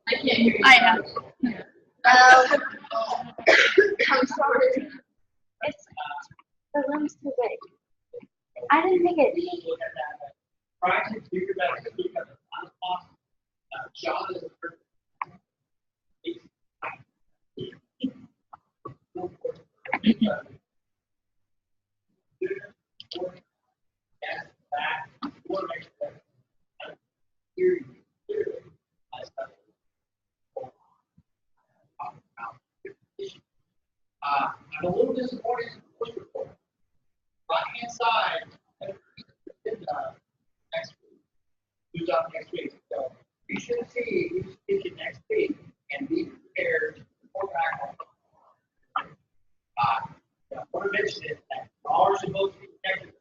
I can't hear you. I know. I'm sorry. It's the room's too big. I didn't think it. Trying to figure that out because I'm awesome. John is a person. I'm a little disappointed in the push report. Right-hand side, next week. Who's up next week? So, we should see who's speaking next week and be prepared to report back on. I want to mention it, that all are supposed to be connected.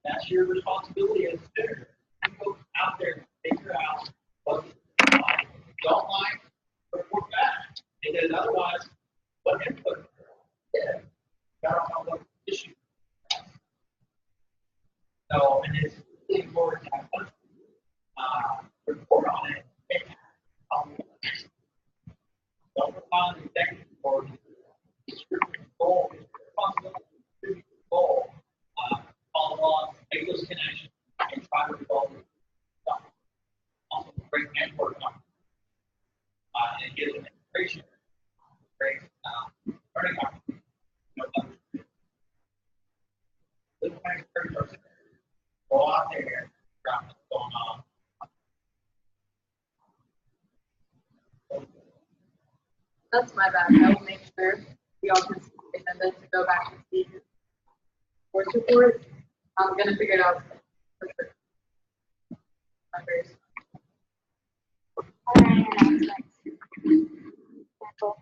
That's your responsibility as a senator. You go out there and figure out what you don't like, report back. Because otherwise, what input? Yeah. I don't know what issue. So, and it's really important to have one report on it. Don't rely on the executive board. It's your goal, it's your responsibility to do the goal. Follow along, make those connections, and try to resolve it. Also, great network on and get an integration. Great learning opportunity. Go out there, figure out what's going on. That's my bad. I will make sure we all can see the attendance to go back and see the sports report. I'm gonna figure it out for sure. I'm very sorry. Are there any announcements? Michael?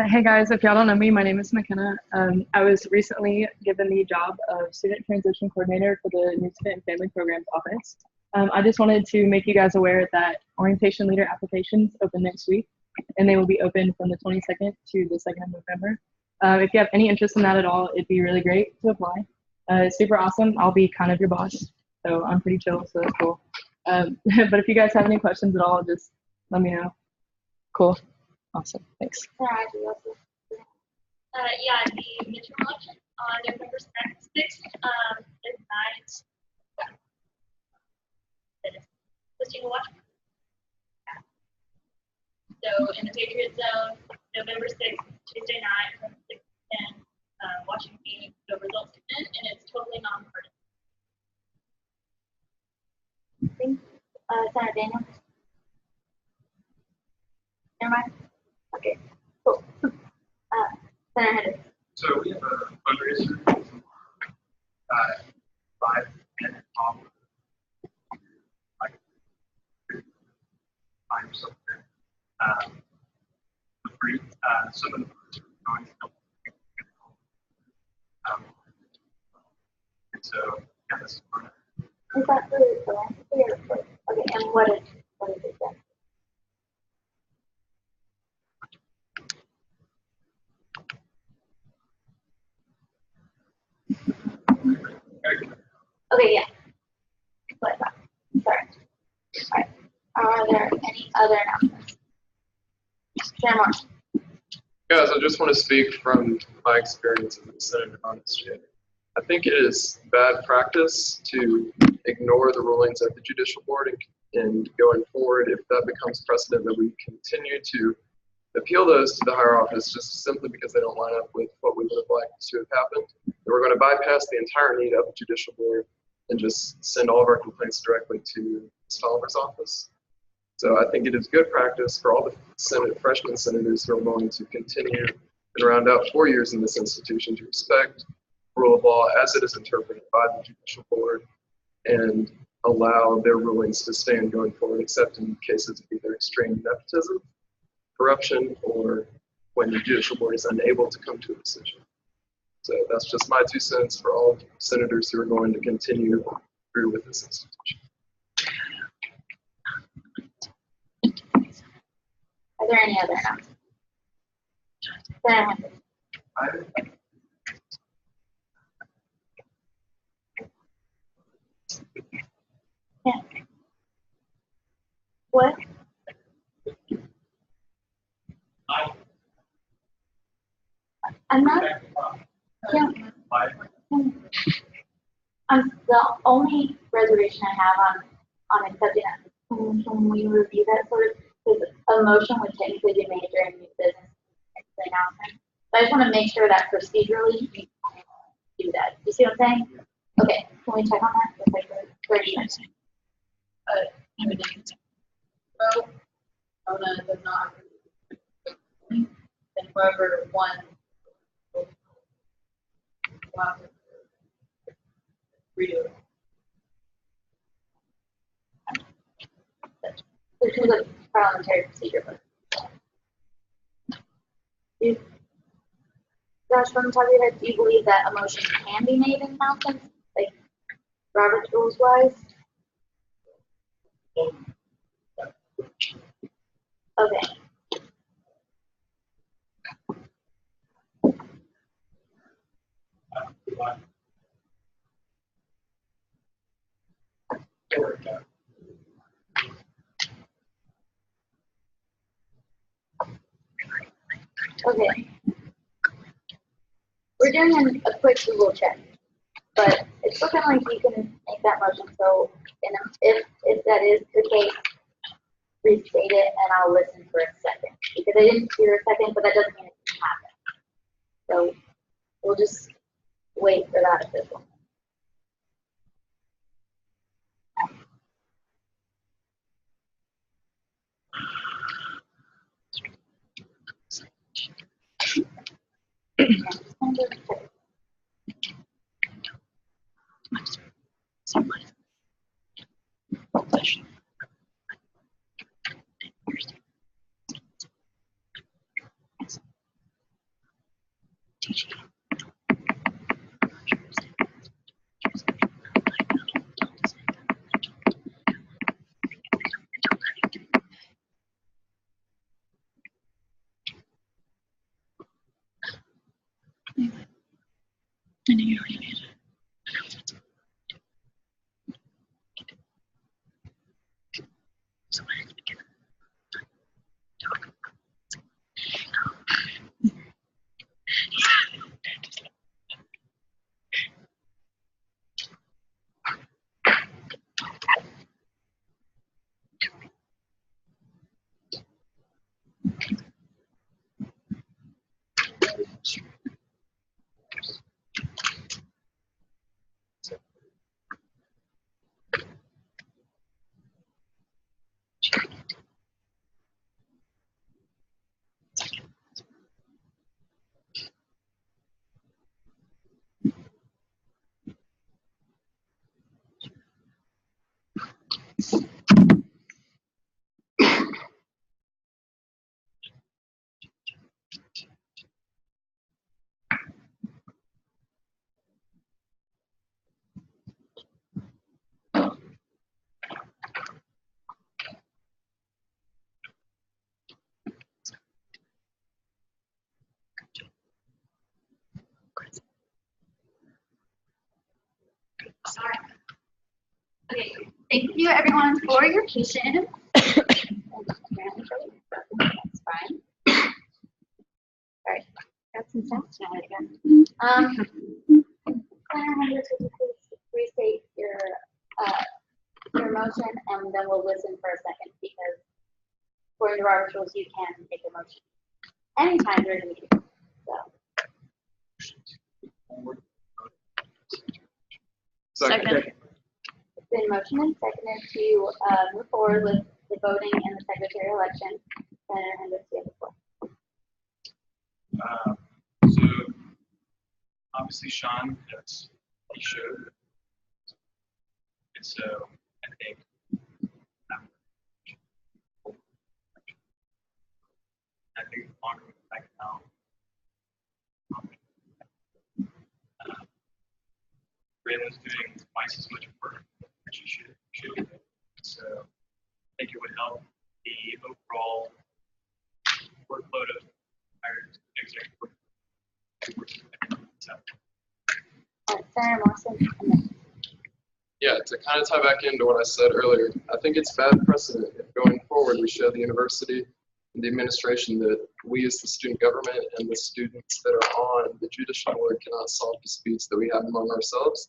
Hey guys, if y'all don't know me, my name is McKenna. I was recently given the job of Student Transition Coordinator for the New Student and Family Programs Office. I just wanted to make you guys aware that orientation leader applications open next week, and they will be open from the 22nd to the 2nd of November. If you have any interest in that at all, it'd be really great to apply. It's super awesome. I'll be kind of your boss, so I'm pretty chill, so that's cool. But if you guys have any questions at all, just let me know. Cool. Awesome. Thanks. Sarah, do you also? Yeah, the midterm election on November 6th is night. Listing watch. So in the Patriot Zone, November 6th, Tuesday night from 6 to 10, watching the results come in, and it's totally nonpartisan. Thanks. Senator Daniel? Never mind. Okay, cool. Senator Hendricks? So we have a fundraiser tomorrow, 5 and find yourself there. For free. Some of the funds are going to help. And so, yeah, this is fun. Is that for philanthropy or for, okay, and what is it then? Okay, yeah. What about? Sorry. All right. Are there any other announcements? Chair Marsh? Guys, I just want to speak from my experience as a senator on this year. I think it is bad practice to ignore the rulings of the judicial board and going forward, if that becomes precedent, that we continue to appeal those to the higher office just simply because they don't line up with what we would have liked to have happened. And we're going to bypass the entire need of the judicial board and just send all of our complaints directly to Ms. Tolliver's office. So I think it is good practice for all the freshman senators who are willing to continue and round out 4 years in this institution to respect rule of law as it is interpreted by the judicial board and allow their rulings to stand going forward, except in cases of either extreme nepotism, corruption, or when the judicial board is unable to come to a decision. So that's just my 2 cents for all senators who are going to continue through with this institution. Are there any other announcements? Senator Hendricks? Yeah. What? I'm not. Yeah. The only reservation I have on accepting that, can we review that sort of, because a motion would technically be made during new business announcement. But I just want to make sure that procedurally you do that. You see what I'm saying? Okay, can we check on that? It's like Vote. Ona does not. And whoever won. Redo it. This is a parliamentary procedure, but. Josh, from the top of your head, do you believe that a motion can be made in announcements, like Robert's rules wise? Okay. Okay. We're doing a quick Google check, but it's looking like you can make that motion. So, if that is the case, restate it, and I'll listen for a second because I didn't hear a second, but that doesn't mean it can happen. So we'll just wait for that official. Okay, thank you everyone for your patience. That's fine. All right, got some sounds tonight again. Claire, I'm going to restate your motion, and then we'll listen for a second because according to Robert's rules, you can make a motion anytime during the meeting. So. Second. It's been motioned and seconded to move forward with the voting and the secretary election. Senator Hendricks, you have the floor. So obviously Sean, that's he showed. And so I think longer with back now. Raylan's doing twice as much work as she should be doing. So I think it would help the overall workload of our executive work. Senator Morrison. Yeah, to kind of tie back into what I said earlier, I think it's bad precedent if going forward we show the university and the administration that we as the student government and the students that are on the judicial board cannot solve disputes that we have among ourselves,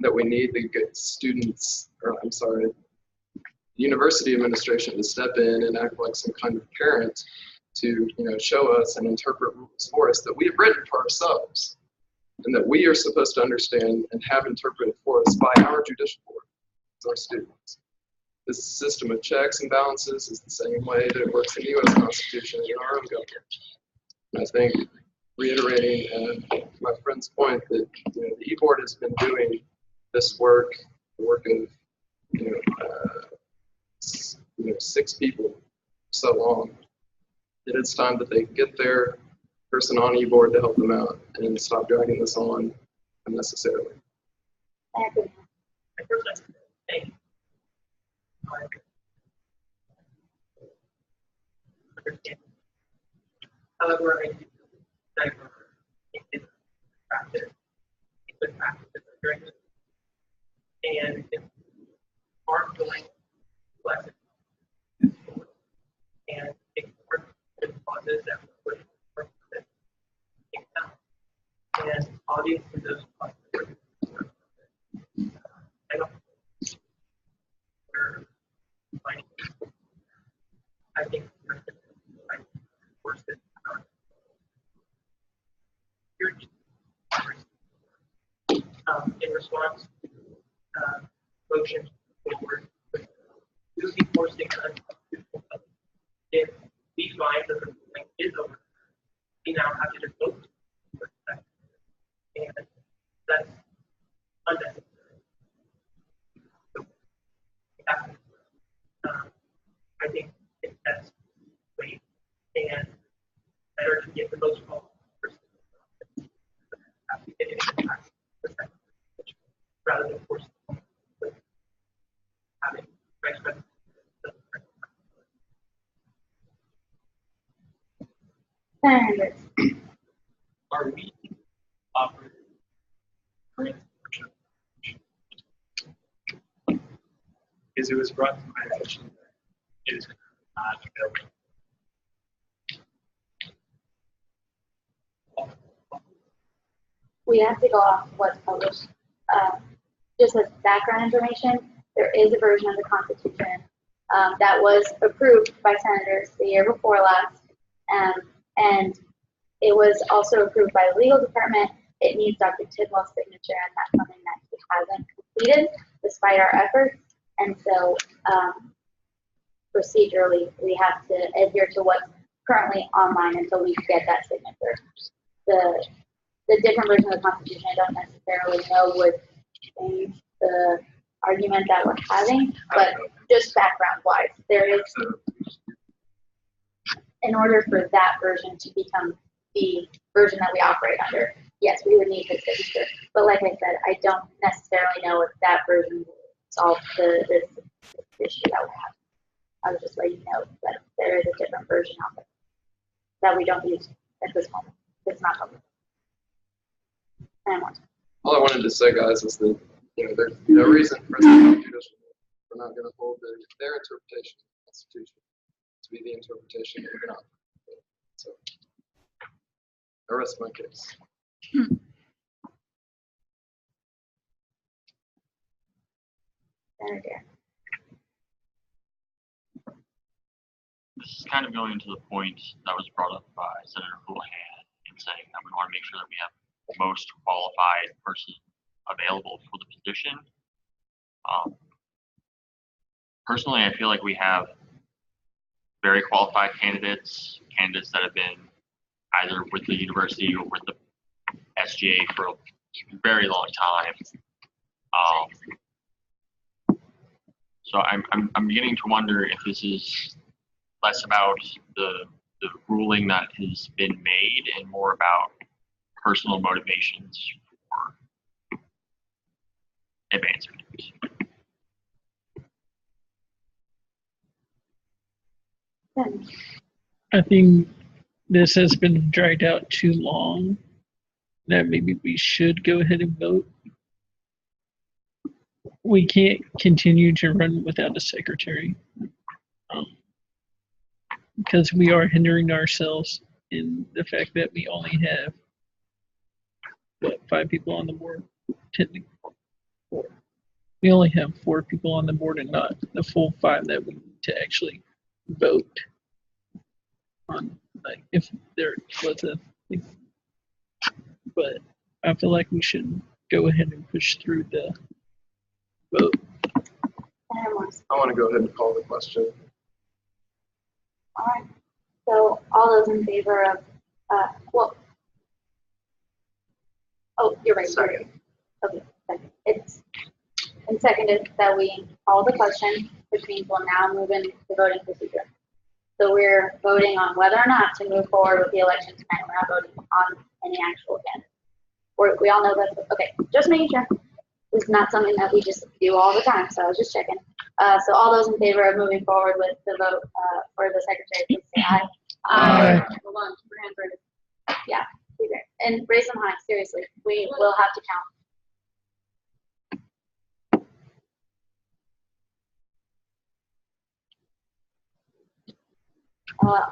that we need the good students, or I'm sorry, the university administration to step in and act like some kind of parent to, show us and interpret rules for us that we have written for ourselves and that we are supposed to understand and have interpreted for us by our judicial board, our students. This system of checks and balances is the same way that it works in the U.S. Constitution and in our own government. And I think reiterating my friend's point that the e-board has been doing this work, the work of 6 people so long, that it's time that they get their person on e-board to help them out and stop dragging this on unnecessarily. I agree. However, I do diaper in practice, with practices during this. And if aren't doing lessons and ignore the causes that would work with it, and obviously those causes I don't I think worse than in response to motion forward, do be forcing unconstitutional. If we find that the ruling is over, we now have to vote for that. And that's unnecessary. So, I think it's best wait and better to get the most calls first. Rather than force having vice president. Senator Hendricks. Are we offering Because it was brought to my attention that it is not available. We have to go off what's published. Just as background information, there is a version of the Constitution that was approved by senators the year before last, and it was also approved by the legal department. It needs Dr. Tidwell's signature, and that's something that he hasn't completed despite our efforts. And so procedurally, we have to adhere to what's currently online until we get that signature. The different version of the Constitution, I don't necessarily know would change the argument that we're having, but just background-wise, there is, in order for that version to become the version that we operate under, yes, we would need his signature. But like I said, I don't necessarily know if that version will solve this issue that we have. I was just letting you know that there is a different version out there that we don't use at this moment. It's not public. All I wanted to say, guys, is that there's no reason for the judicial. We're not going to hold their interpretation of the Constitution to be the interpretation that we're going to. So, I rest my case. This is kind of going into the point that was brought up by Senator Houlihan in saying that we want to make sure that we have the most qualified person available for the position. Personally, I feel like we have very qualified candidates that have been either with the university or with the SGA for a very long time. So I'm beginning to wonder if this is less about the ruling that has been made and more about personal motivations for advancement. I think this has been dragged out too long, that maybe we should go ahead and vote. We can't continue to run without a secretary because we are hindering ourselves in the fact that we only have 5 people on the board. 4. We only have 4 people on the board and not the full 5 that we need to actually vote on, like, if there was a thing. But I feel like we should go ahead and push through the vote. I want to go ahead and call the question. All right. So all those in favor of, you're right. Second. Okay, second. It's been seconded that we call the question. which means we'll now move into the voting procedure. So we're voting on whether or not to move forward with the election tonight. We're not voting on any actual candidate. We all know that. Okay, just making sure. This is not something that we just do all the time, so I was just checking. So all those in favor of moving forward with the vote for the secretary, please say aye. Aye. Hold on, your hands raised. Yeah, be there. And raise them high, seriously. We will have to count.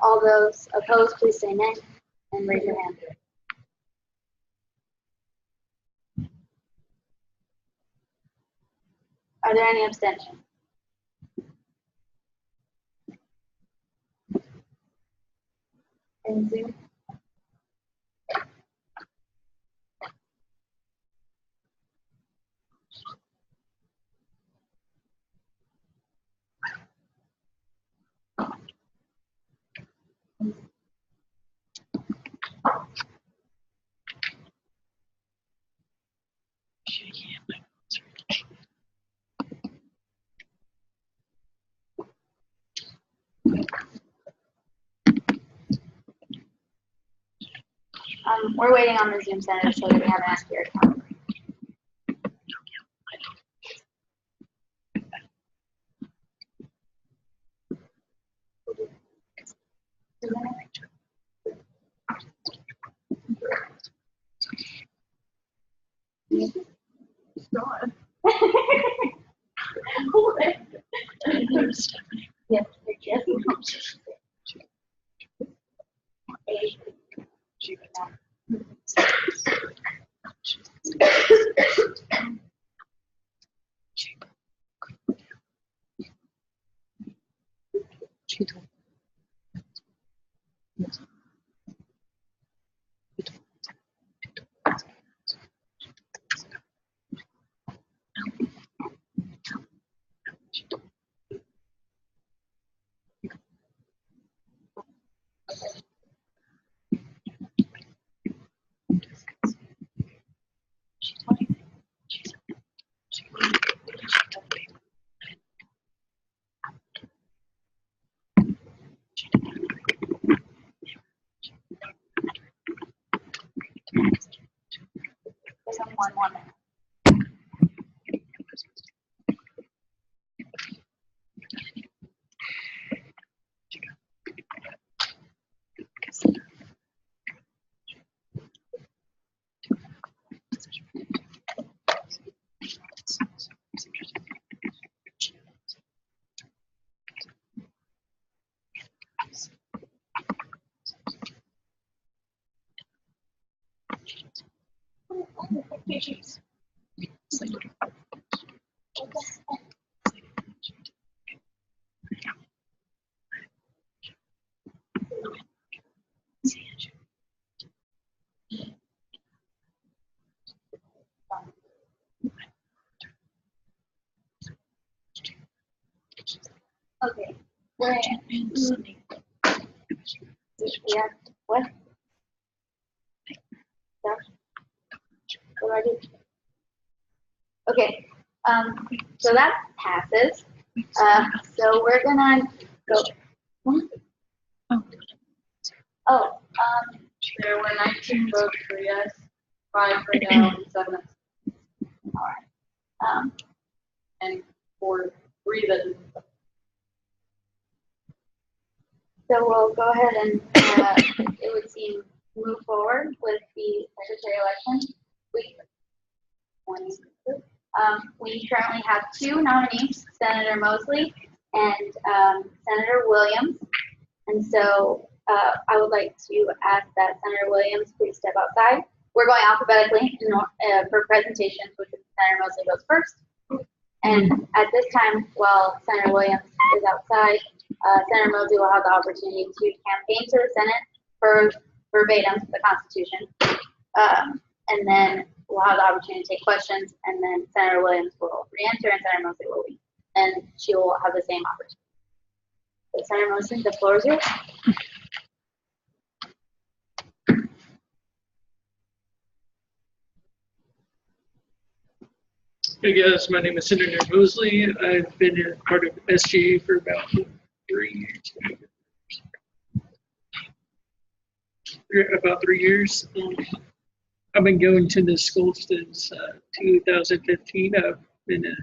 All those opposed, please say nay and raise your hand. Are there any abstentions? In Zoom? We're waiting on the Zoom center so that we have an accurate count. Yes, yes. One more minute. Okay. Where? Yeah. What? Already. Okay. So that passes. So we're gonna go. Oh. There were 19 votes for yes, 5 for no, and 7 abstentions. All right. And for 3 that didn't vote. So we'll go ahead and it would seem move forward with the secretary election. We currently have 2 nominees, Senator Mosley and Senator Williams. And so I would like to ask that Senator Williams please step outside. We're going alphabetically for presentations, which is Senator Mosley goes first. And at this time, while Senator Williams is outside, Senator Mosley will have the opportunity to campaign to the Senate for verbatim to the Constitution. And then we'll have the opportunity to take questions, and then Senator Williams will re-enter and Senator Mosley will leave. And she will have the same opportunity. So Senator Mosley, the floor is yours. Hey guys, my name is Senator Mosley. I've been a part of SGA for about 3 years. About 3 years. I've been going to this school since 2015. I've been a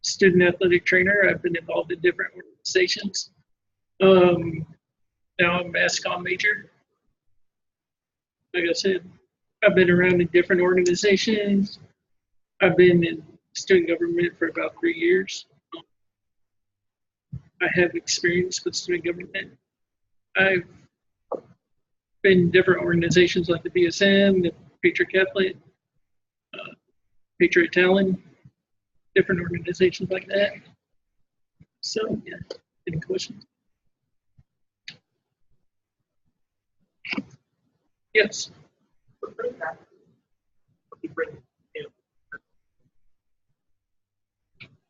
student athletic trainer. I've been involved in different organizations. Now I'm a mass comm major. Like I said, I've been around in different organizations. I've been in student government for about 3 years. I have experience with student government. I've been in different organizations like the BSM, the Patriot Catholic, Patriot Talon, different organizations like that. So, yeah, any questions? Yes.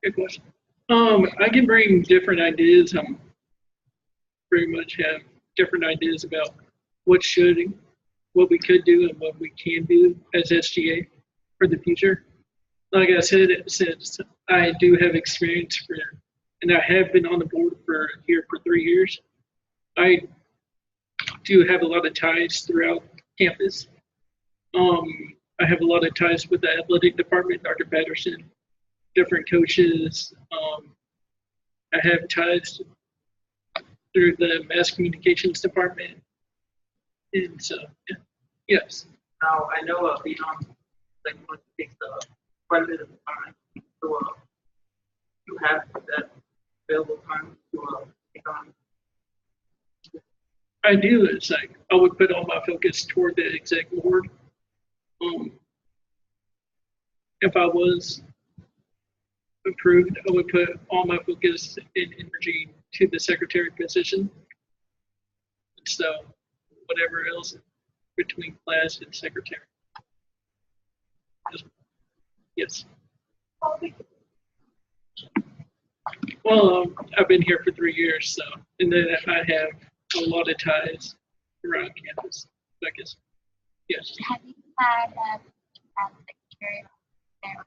Good question. I can bring different ideas. Pretty much have different ideas about what we could do and what we can do as SGA for the future. Like I said, since I do have experience and I have been on the board here for 3 years, I do have a lot of ties throughout campus. I have a lot of ties with the athletic department, Dr. Patterson, different coaches. I have ties through the mass communications department. And so, yeah. Yes. Now, I know beyond like what takes quite a bit of time. So you have that available time to take on. I do. It's like I would put all my focus toward the exec board. If I was approved, I would put all my focus and energy to the secretary position. So whatever else between class and secretary. Yes. Well, I've been here for 3 years, so, and then I have a lot of ties around campus, I guess. Yes. Have you had secretary or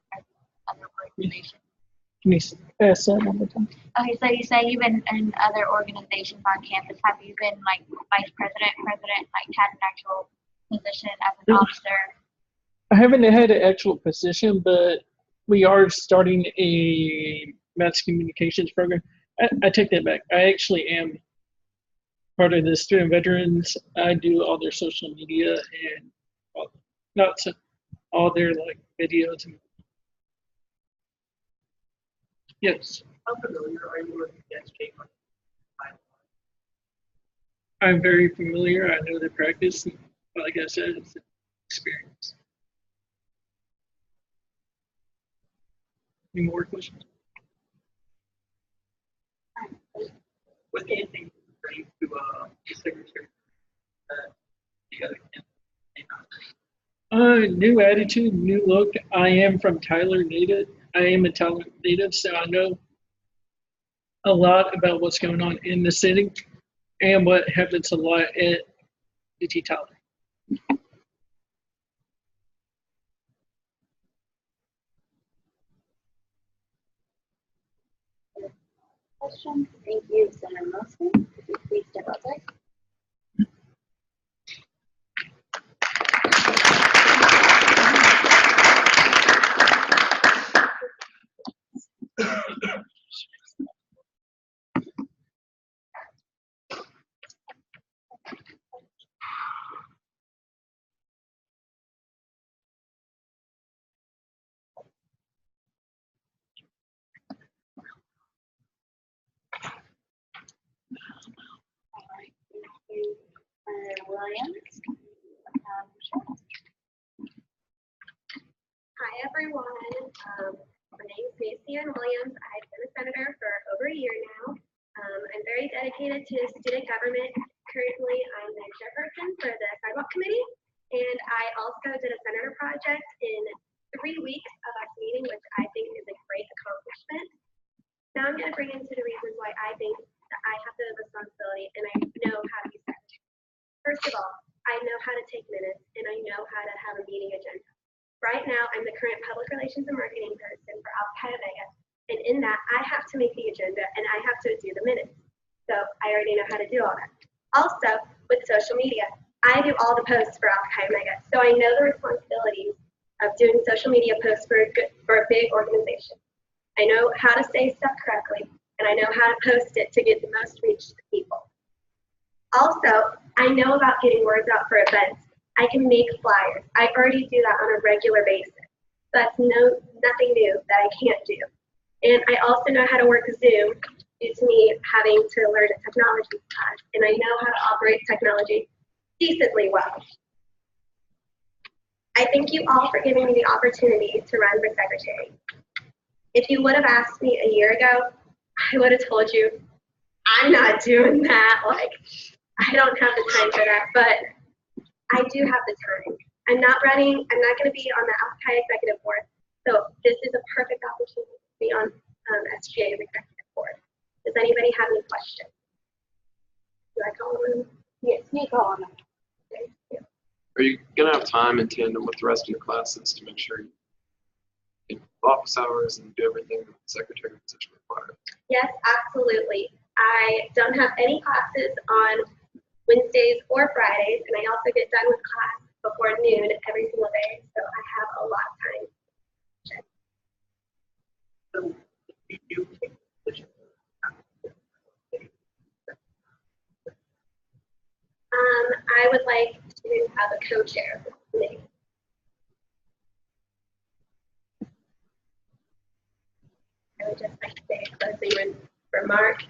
other organizations? Can you ask that one more time? Okay, so you say you've been in other organizations on campus. Have you been like vice president, like had an actual position as an officer? I haven't had an actual position, but we are starting a mass communications program. I take that back. I actually am part of the student veterans. I do all their social media and all their like videos. Yes. How familiar are you with the SGA? I'm very familiar. I know the practice. Like I said, it's an experience. Any more questions? What do you think brings to the secretary the other New attitude, new look. I am from Tyler native. I am a Tyler native, so I know a lot about what's going on in the city and what happens a lot at UT Tyler. Question. Thank you, Senator Mosley. Could you please step outside? Williams. Hi, everyone. My name is Macy Ann Williams. I've been a senator for over a year now. I'm very dedicated to student government. Currently, I'm the chairperson for the Sidewalk Committee, and I also did a senator project in 3 weeks of us meeting, which I think is a great accomplishment. Now I'm going to bring into the reasons why I think that I have the responsibility and I know how to be secretary. First of all, I know how to take minutes and I know how to have a meeting agenda. Right now, I'm the current public relations and marketing person for Alpha Chi Omega. And in that, I have to make the agenda and I have to do the minutes. So I already know how to do all that. Also, with social media, I do all the posts for Alpha Chi Omega. So I know the responsibilities of doing social media posts for a big organization. I know how to say stuff correctly, and I know how to post it to get the most reach to people. Also, I know about getting words out for events. I can make flyers. I already do that on a regular basis. That's nothing new that I can't do. And I also know how to work Zoom due to me having to learn a technology class, and I know how to operate technology decently well. I thank you all for giving me the opportunity to run for secretary. If you would have asked me a year ago, I would have told you, I'm not doing that. Like, I don't have the time for that, but I do have the time. I'm not going to be on the Alpha Chi executive board, so this is a perfect opportunity to be on SGA's executive board. Does anybody have any questions? Do I call them? Yes, you call on them. Thank you. Are you going to have time in tandem with the rest of your classes to make sure you take office hours and do everything that the secretary position requires? Yes, absolutely. I don't have any classes on Wednesdays or Fridays, and I also get done with class before noon every single day, so I have a lot of time. So if you take the position, I would like to have a co-chair of the committee. I would just like to say a closing remark.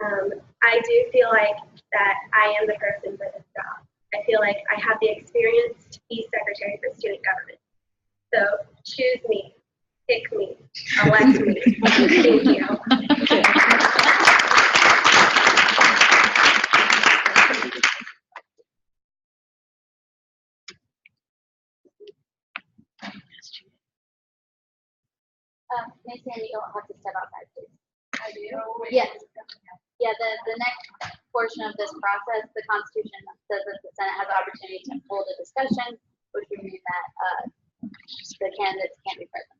I do feel like that I am the person for this job. I feel like I have the experience to be secretary for student government. So choose me, pick me, elect me. Thank you. Macy, you don't have to step outside, please. I do. Yes. Yeah, the next portion of this process, the Constitution says that the Senate has the opportunity to hold a discussion, which would mean that the candidates can't be present.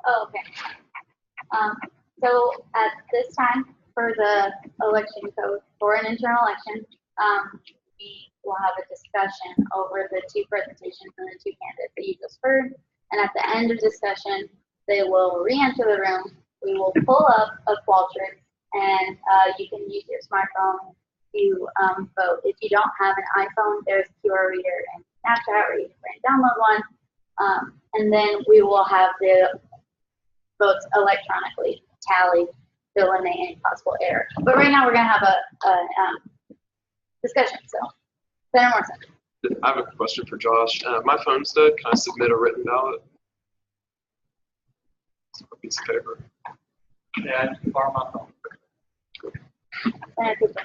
Oh, okay. So at this time, for the election code, for an internal election, we will have a discussion over the two presentations and the two candidates that you just heard. And at the end of discussion, they will re-enter the room. We will pull up a Qualtrics, and you can use your smartphone to vote. If you don't have an iPhone, there's a QR reader and Snapchat where you can download one. And then we will have the votes electronically tallied to eliminate any possible error. But right now we're going to have a discussion. So, Senator Morrison. I have a question for Josh. My phone's dead. Can I submit a written ballot? A piece of paper. Yeah, you borrow my phone. Senator Cooper.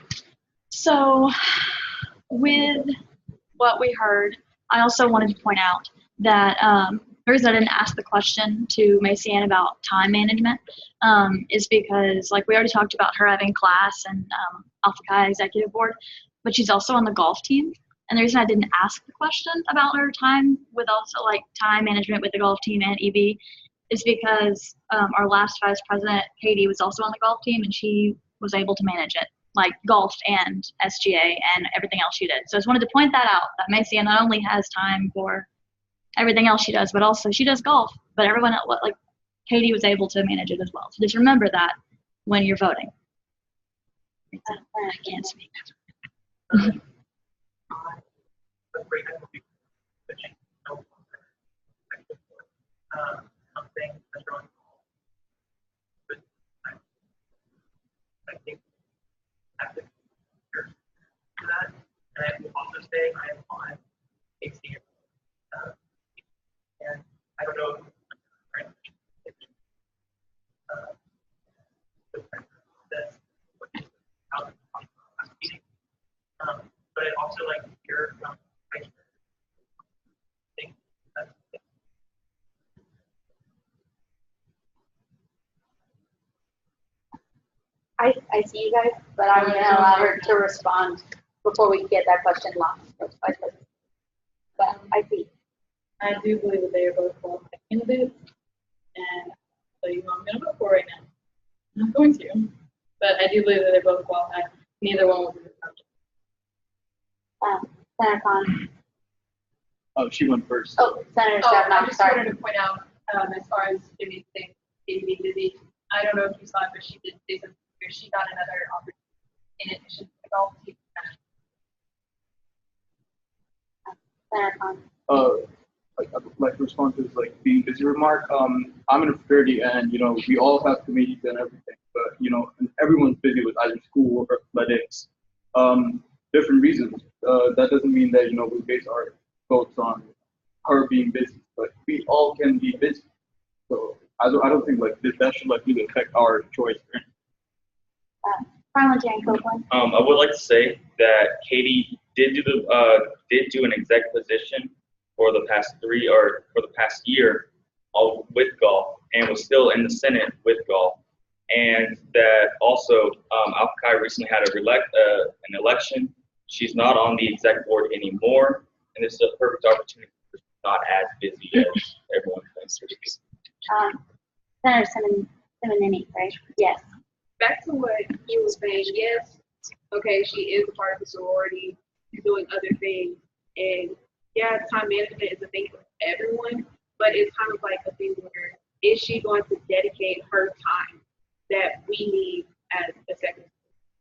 So, with what we heard, I also wanted to point out that the reason I didn't ask the question to Macy Ann about time management is because, like, we already talked about her having class and Alpha Chi Executive Board, but she's also on the golf team. And the reason I didn't ask the question about her time with also, like, time management with the golf team and EB is because our last vice president, Katie, was also on the golf team, and she was able to manage it, like golf and SGA and everything else she did. So I just wanted to point that out, that Macy Ann not only has time for everything else she does, but also she does golf. But everyone else, like Katie, was able to manage it as well. So just remember that when you're voting. I can't speak. Something that's wrong. I think after that, and I will also say I am on HCM. And I don't know but I also like to hear from I see you guys, but I'm going to allow her to respond before we get that question lost. But I see. I do believe that they are both qualified candidates, and so you know I'm going to vote for right now. I'm not going to, but I do believe that they're both qualified. Neither one will be the subject. Senator Khan. Oh, she went first. Oh, Senator Oh, Stabenow, I just sorry. wanted to point out, as far as Jimmy's thing, being busy, I don't know if you saw it, but she did say something where she got another opportunity in addition to the golf team. Senator Khan. Like responses like being busy remark. I'm in a fraternity, and you know we all have committees and everything, but you know everyone's busy with either school or athletics, different reasons. That doesn't mean that you know we base our votes on her being busy, but we all can be busy. So I don't think like that should like really affect our choice. Parliamentarian Copeland. I would like to say that Katie did do an exec position for the past year with golf, and was still in the Senate with golf, and that also Al-Kai recently had an election. She's not on the exec board anymore, and this is a perfect opportunity for her not as busy as everyone thinks her to be. Senator Simonini, right? Yes. Back to what you were saying, yes, okay, she is a part of the sorority, she's doing other things, and yeah, time management is a thing for everyone, but it's kind of like a thing where is she going to dedicate her time that we need as a second?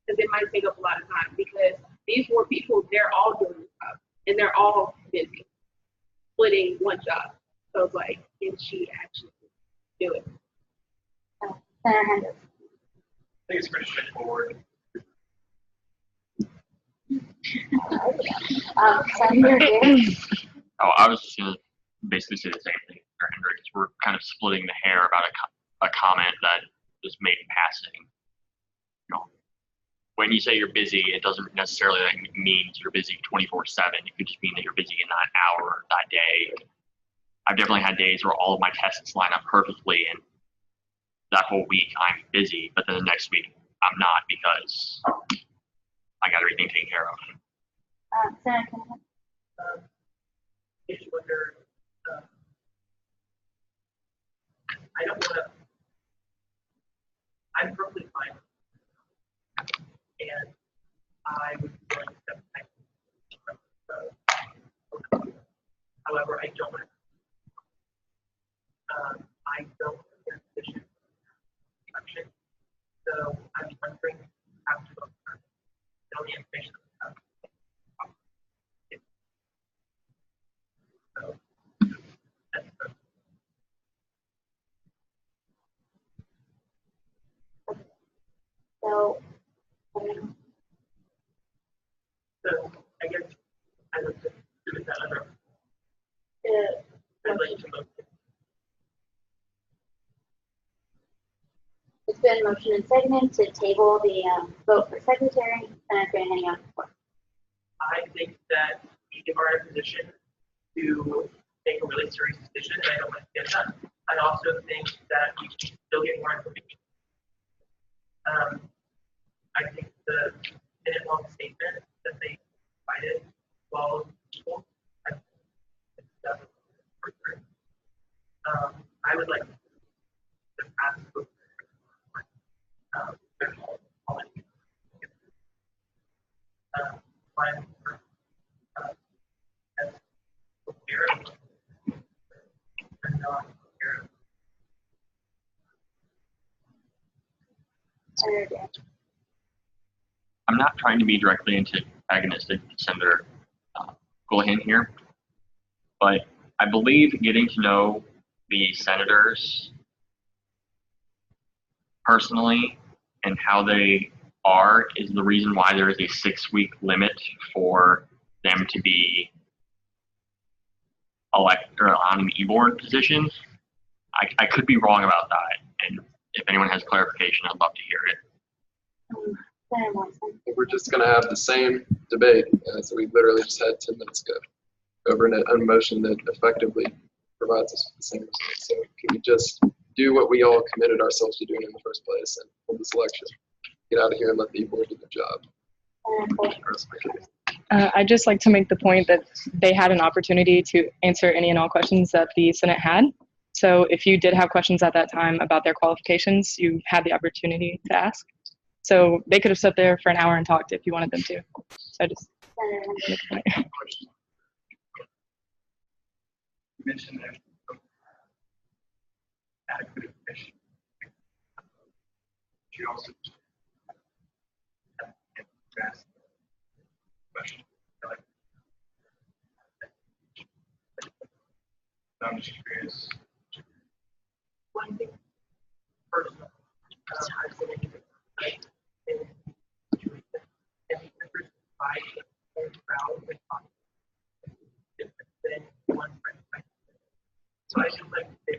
Because it might take up a lot of time, because these 4 people, they're all doing this job, and they're all busy, splitting one job. So it's like, can she actually do it? Senator Hendricks. I think it's pretty straightforward. Senator Davis. Oh, I was just gonna basically say the same thing, Mr. Hendricks. We're kind of splitting the hair about a comment that was made in passing. You know, when you say you're busy, it doesn't necessarily mean you're busy 24/7. It could just mean that you're busy in that hour or that day. I've definitely had days where all of my tests line up perfectly, and that whole week I'm busy, but then the next week I'm not because I got everything taken care of. Senator Kennedy. If you wonder, I don't want to, I'm perfectly fine. And I would be willing to step back. However, I don't want to. I don't want to position action. So I'm wondering how to go through all the information I have. So that's the So I guess I would just do it that other. I'd like to move. It's been motion and seconded to table the vote for secretary. Senator Kennedy on the floor. I think that we give our position to make a really serious decision, and I don't want to get done. I also think that we should still get more information. I think the minute-long statement that they provided, 12 people, I think that was important. I would like to pass the I'm not trying to be directly antagonistic to Senator Gulahan here, but I believe getting to know the senators personally and how they are is the reason why there is a 6-week limit for them to be elected or on an e-board position. I could be wrong about that, and if anyone has clarification, I'd love to hear it. We're just going to have the same debate as we literally just had 10 minutes ago over a motion that effectively provides us with the same result. So can we just do what we all committed ourselves to doing in the first place and hold this election? Get out of here and let the board do their job. I'd just like to make the point that they had an opportunity to answer any and all questions that the Senate had. So if you did have questions at that time about their qualifications, you had the opportunity to ask. So they could have sat there for an hour and talked if you wanted them to. So I just make a point. You mentioned that adequate information. She also asked question. I'm just curious. One thing, personal, I've been in and the effort by the crowd with different than one friend. So I just like to say,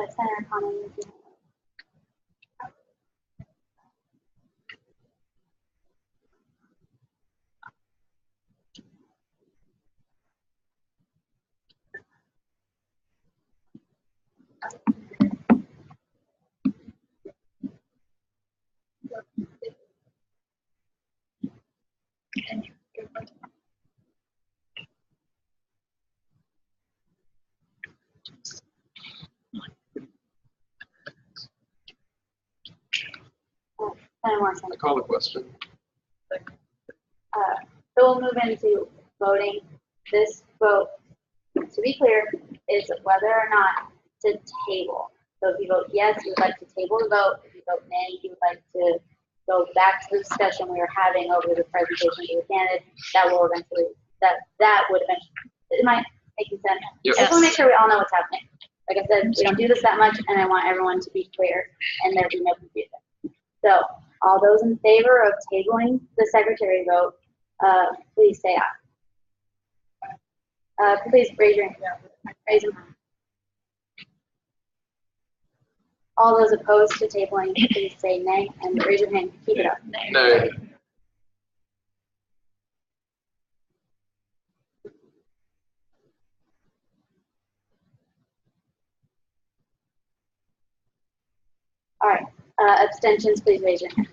Senator Connolly. I call the question. So we'll move into voting. This vote, to be clear, is whether or not to table. So if you vote yes, you would like to table the vote. If you vote nay, you would like to go back to the discussion we were having over the presentation of the candidate. That will eventually, that would eventually, am I making sense? Yes. I just want to make sure we all know what's happening. Like I said, we don't do this that much, and I want everyone to be clear and there be no confusion. So all those in favor of tabling the secretary vote, please say aye. Please raise your hand. Raise your hand. All those opposed to tabling, please say nay and raise your hand. Keep it up. No. All right. Abstentions, please raise your hand.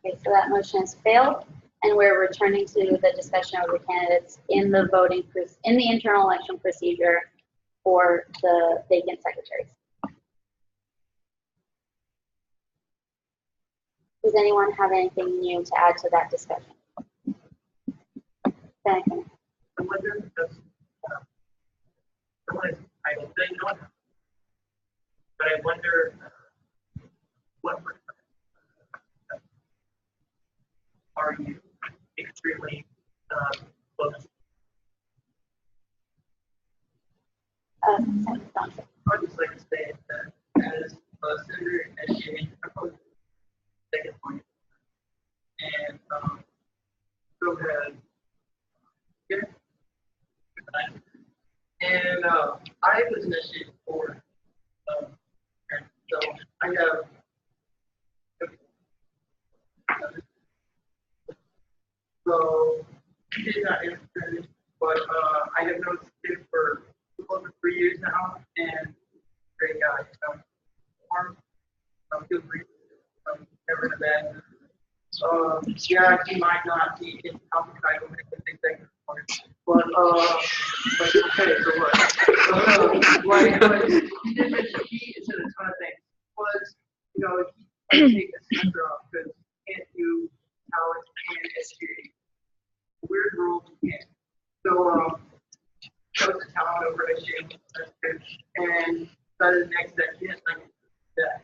Okay, so that motion has failed, and we're returning to the discussion of the candidates in the voting, in the internal election procedure for the vacant secretaries. Does anyone have anything new to add to that discussion? Thank you. I wonder if that's, I don't know, but I wonder what are you extremely close? I'd just like to say that as a senator and a proposed second point, and so has and I was initiated for and so I have so he did not answer it, but I have known him for over 3 years now, and great guy. Feel free. Never in a bad mood. Yeah, he might not be in Alpha Chi Omega executive board, but okay, so what? But he did mention he said a ton of things. Was he take a semester off because he can't do talent and SGA. Weird rules you can't. So chose the talent over SGA, and decided next that he has nothing to do with that.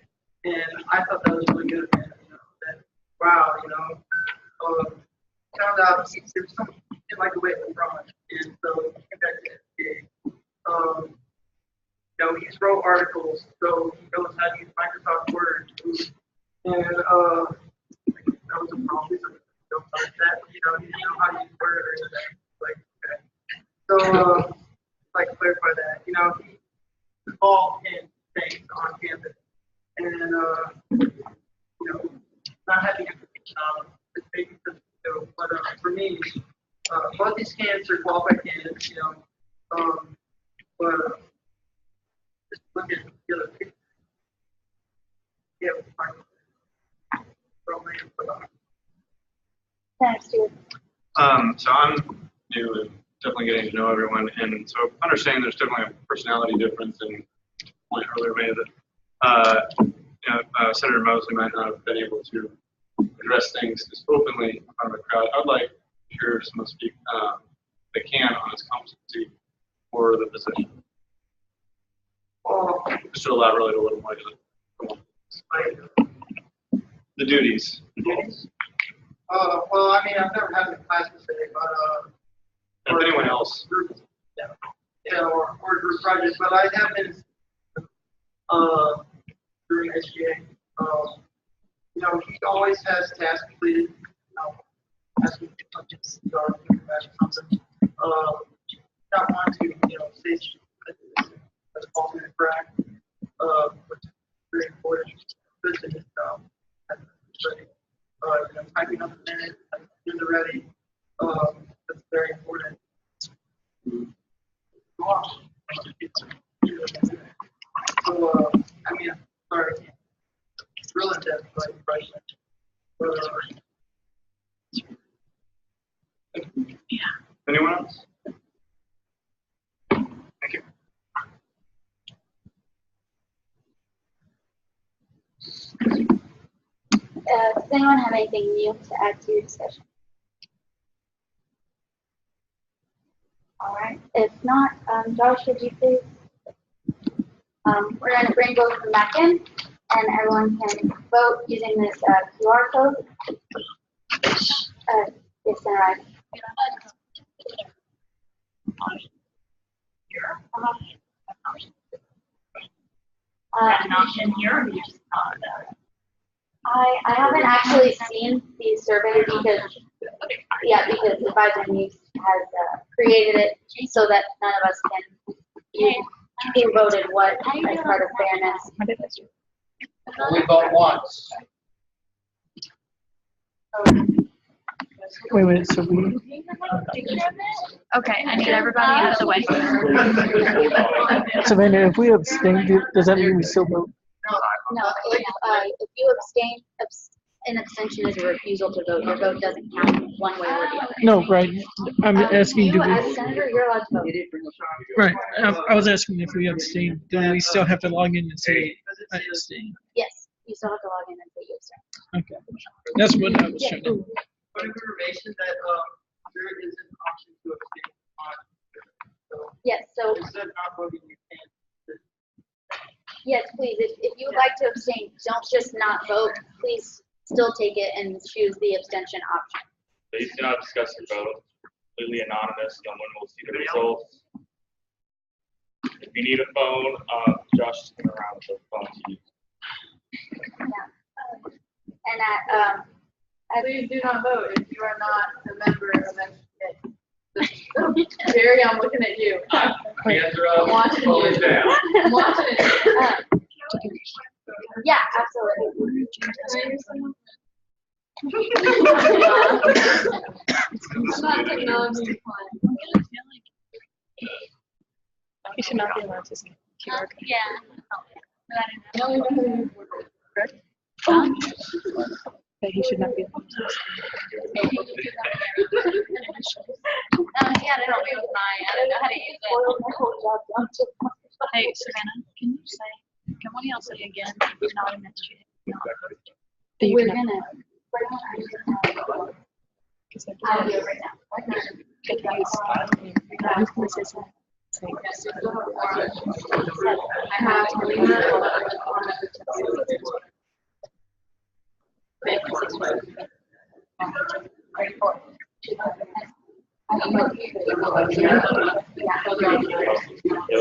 And I thought that was really good. And, that, wow, found out there was something he didn't like the way it was run, and so he came back to SGA. He's wrote articles, so he knows how to use Microsoft Word. And that was a problem. Don't like that. He didn't know how to use Word or anything. Like, okay. So, clarify that. He's involved in things on campus, and not having information on the baby. But for me, both these candidates are qualified candidates. But just look at the other picture. get part of the program put on. Thanks, Stuart. So I'm new and definitely getting to know everyone, and so understanding there's definitely a personality difference. And point earlier made that Senator Mosley might not have been able to address things just openly in front of a crowd. I'd like to hear someone speak that can on his competency for the position. Just to elaborate a little more. The duties. Well, I mean, I've never had the class specific, but And if anyone else. or group projects, but I have been during SGA. You know, he always has tasks completed. Asking something, something. Not want to, say that's falls in the crack. Which is very important. Good to his job. Typing up the minutes, agenda ready. That's very important. So, I mean, sorry, it's real in-depth, like, question. Yeah. Anyone else? Thank you. Does anyone have anything new to add to your discussion? All right. If not, Josh, would you please? We're going to bring both of them back in, and everyone can vote using this QR code. Yes, Senator Ivey. An option here, or you just I haven't actually seen these surveys because Advisor News has created it so that none of us can who voted what as part of fairness. Only vote once. Wait, so we. Okay, I need everybody out of the way. Savannah, if we abstain, does that mean we still vote? No, if you abstain, an abstention is a refusal to vote. Your vote doesn't count one way or the other. No, right. I'm asking. You, as senator, you're allowed to vote. Right. I was asking if we abstain, do we still have to log in and say I abstain? Yes, you still have to log in and say you abstain. Okay. That's what I was trying to. For information that there is an option to abstain on. So yes, so instead of not voting, you can. Yes, please. If you would like to abstain, don't just not vote. Please still take it and choose the abstention option. Please do not discuss your vote. Completely anonymous. No one will see the results. If you need a phone, Josh is coming around with the phone to you. Yeah. And please do not vote if you are not a member of SGA. Jerry, I'm looking at you. Hands are up. I'm watching Phones you. down. I'm watching it. yeah, absolutely. It's not technology. You should not be allowed to see QR code. Yeah. That he should not be allowed to Yeah, they don't use mine. I don't know how to use it. Hey, Savannah, can you say, can one of y'all say again, not in SGA? We're gonna. I'll do it right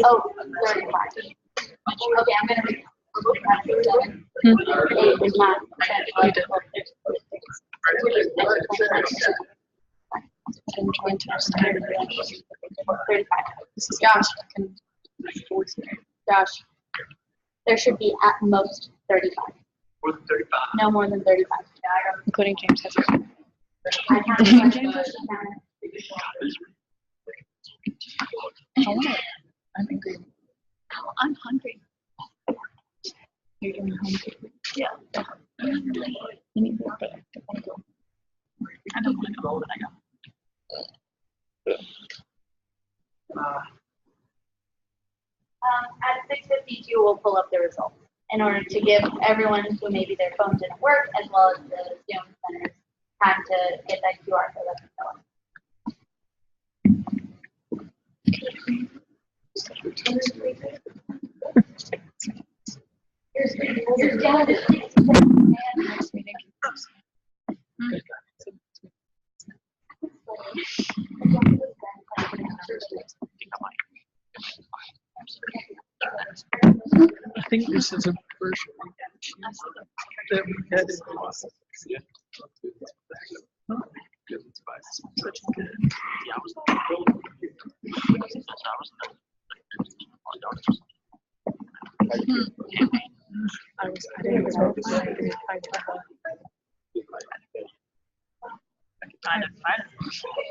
Oh, 35. Okay, I'm gonna read. Eight is not. You did. 35. This is Josh. Josh, there should be at most 35. More than 35. No more than 35. including James. I have a question. I'm angry. Oh, I'm hungry. You're doing hungry. Yeah. You need more, but I don't want to go. I don't want to go, but I know. At 6:52, we'll pull up the results in order to give everyone who maybe their phone didn't work, as well as the Zoom centers, time to get that QR code up and going. Here's Janet. Next meeting. I think this is a version that we had in the last. Yeah. Such a good. I didn't know this.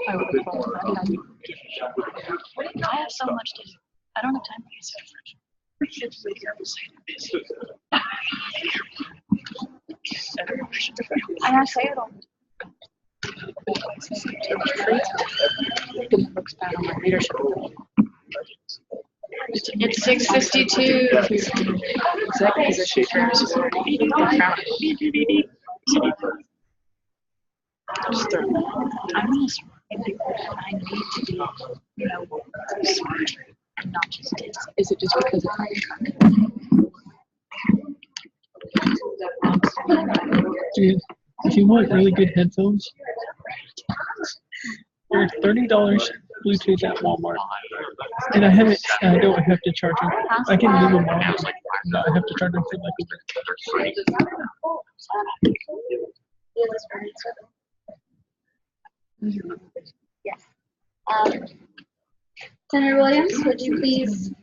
I would have thought I have so much to do. I don't have time for this. I gotta say it all. Looks bad on my leadership. It's 6:52. Exec position terms for I'm gonna swear. I need to be, smart and not just kids. Is it just because Dude, if you want really good headphones, they're $30 Bluetooth at Walmart. And I don't have to charge them. I can leave them on. I have to charge them for like Yes. Senator Williams, would you please?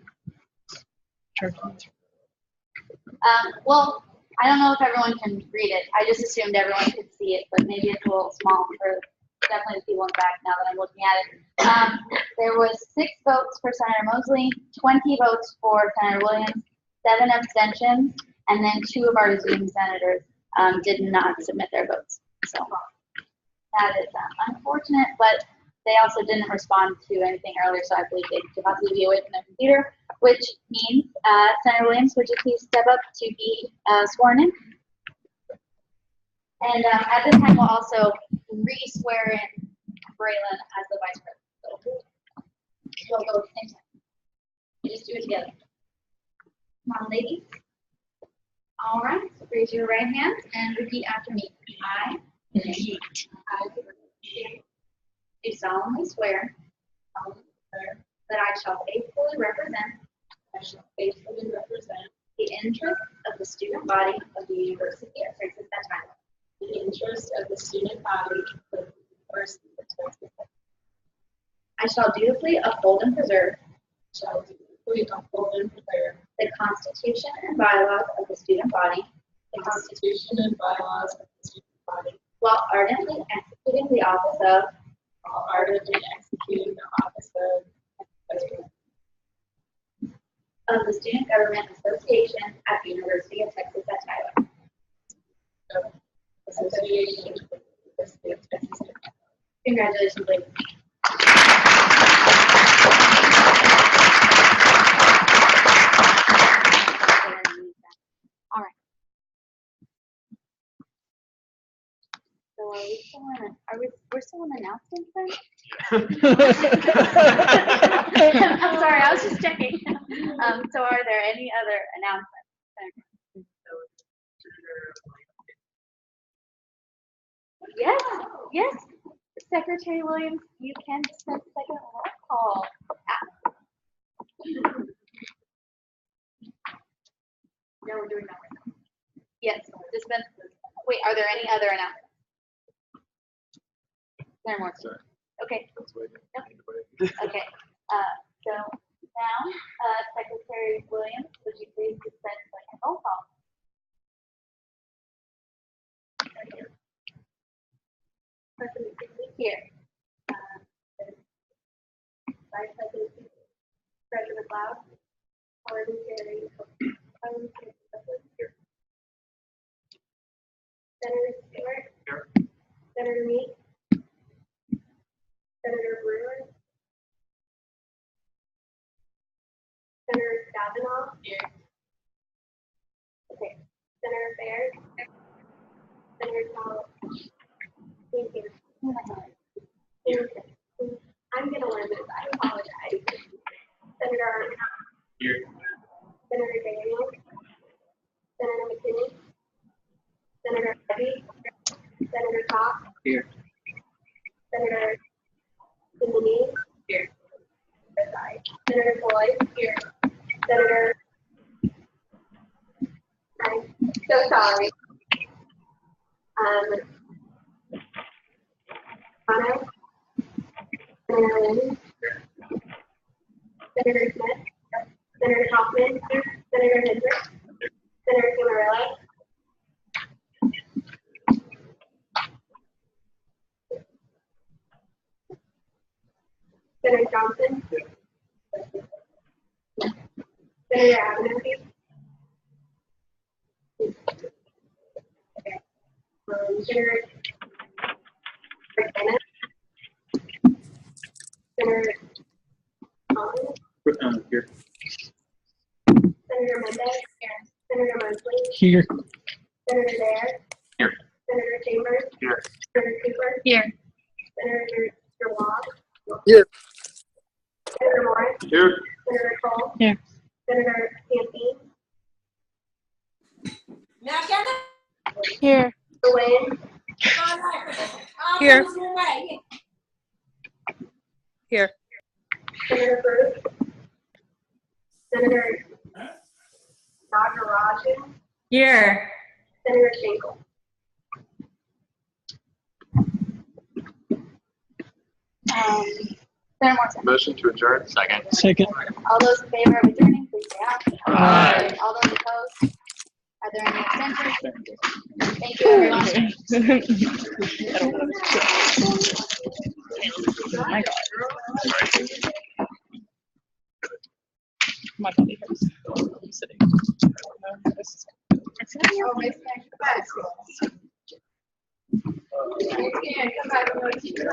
Well, I don't know if everyone can read it. I just assumed everyone could see it, but maybe it's a little small for definitely the people in the back now that I'm looking at it. There was 6 votes for Senator Mosley, 20 votes for Senator Williams, 7 abstentions, and then 2 of our Zoom senators did not submit their votes. So that is unfortunate, but they also didn't respond to anything earlier, so I believe they could possibly be away from their computer, which means, Senator Williams, would you please step up to be sworn in? And at this time, we'll also re-swear in Braylon as the vice president. So we'll go at the same time. You just do it together. Come on, ladies. All right, so raise your right hand and repeat after me. I do solemnly swear that I shall faithfully represent the interests of the student body of the University of Texas at Tyler. The interest of the student body of the University of Texas. I shall dutifully uphold and preserve the Constitution and bylaws of the student body. While ardently executing the office of the Student Government Association at the University of Texas at Tyler. Congratulations, ladies. All right. So we're still in announcements then? I'm sorry, I was just checking. So are there any other announcements? Yes, Secretary Williams, you can dispense second roll call. No, we're doing that right now. Yes, dispense. Wait, are there any other announcements? There are more. Okay. Yep. Okay. So now, Secretary Williams, would you please dispense second roll call? President here. Vice President, President Loud, Parliamentary here. Senator Powell. Thank you. I'm gonna learn this, I apologize. Senator. Here. Senator Daniel. Senator McKinney. Senator Levy. Senator Cox. Here. Senator Sindini. Here. Senator Floyd. Here. Senator. I'm so sorry. Connor. Senator Lynn. Senator Smith. Senator Hoffman. Senator Hendricks. Senator Camarella. Senator Johnson. Senator Abernathy. Senator McKenna. Senator Collins. Here. Senator Mendez. Here. Senator Mosley. Here. Senator Dare. Here. Senator Chambers. Here. Senator Cooper. Here. Senator Wong. Here. Senator Morris. Here. Senator Cole. Here. Senator Campbell. Here. Wayne. Here. Here. Senator Bruce. Senator Nagarajan. Here. Senator Schenkel. Senator Morrison. Motion to adjourn. Second. Second. All those in favor of adjourning, please say aye. Aye. All those opposed? Are there any abstentions? Thank you, everyone. My God. My body hurts. I'm sitting. No, this is- Always next class. You can come back and keep your